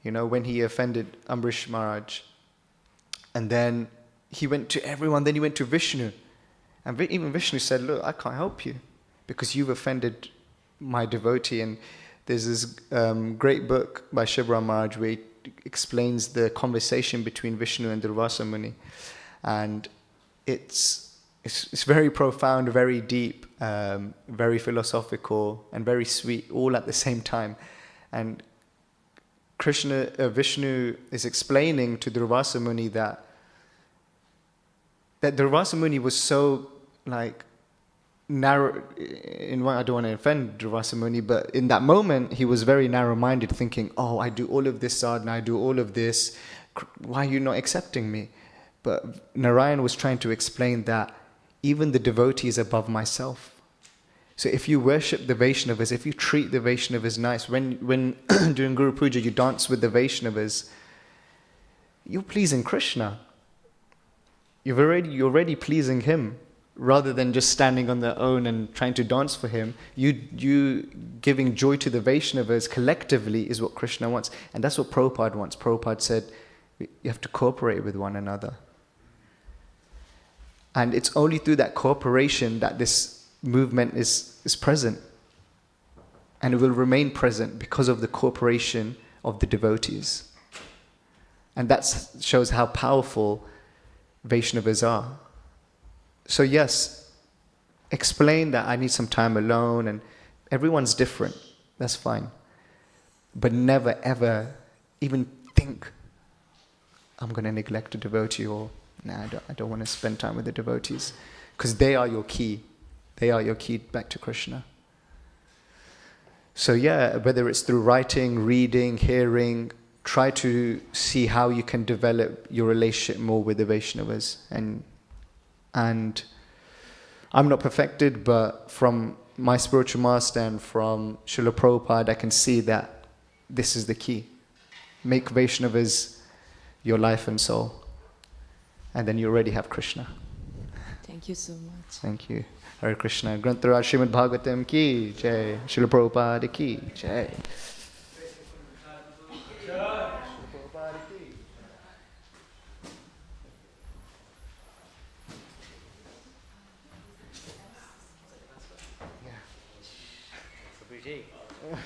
You know, when he offended Ambrish Maharaj, and then he went to everyone, then he went to Vishnu. And even Vishnu said, look, I can't help you because you've offended my devotee. And there's this great book by Shivram Maharaj where he explains the conversation between Vishnu and Durvasa Muni. And it's very profound, very deep, very philosophical, and very sweet, all at the same time. And Vishnu is explaining to Durvasa Muni that Durvasa Muni was so narrow, I don't want to offend Durvasa Muni, but in that moment he was very narrow-minded, thinking, oh, I do all of this sadhana, I do all of this, why are you not accepting me? But Narayan was trying to explain that even the devotee is above myself. So if you worship the Vaishnavas, if you treat the Vaishnavas nice, when during Guru Puja you dance with the Vaishnavas, you're pleasing Krishna. You're already pleasing him. Rather than just standing on their own and trying to dance for him, you giving joy to the Vaishnavas collectively is what Krishna wants. And that's what Prabhupada wants. Prabhupada said, you have to cooperate with one another. And it's only through that cooperation that this movement is present. And it will remain present because of the cooperation of the devotees. And that shows how powerful Vaishnavas are. So yes, explain that I need some time alone, and everyone's different. That's fine. But never ever even think, I'm going to neglect a devotee, or I don't want to spend time with the devotees. Because they are your key. They are your key back to Krishna. So yeah, whether it's through writing, reading, hearing, try to see how you can develop your relationship more with the Vaishnavas. And I'm not perfected, but from my spiritual master and from Srila Prabhupada, I can see that this is the key. Make Vaishnavas your life and soul. And then you already have Krishna. Thank you so much. Thank you. Hare Krishna. Grantaraj Srimad Bhagavatam ki jai. Srila Prabhupada ki jai.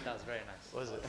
That was very nice. Was it?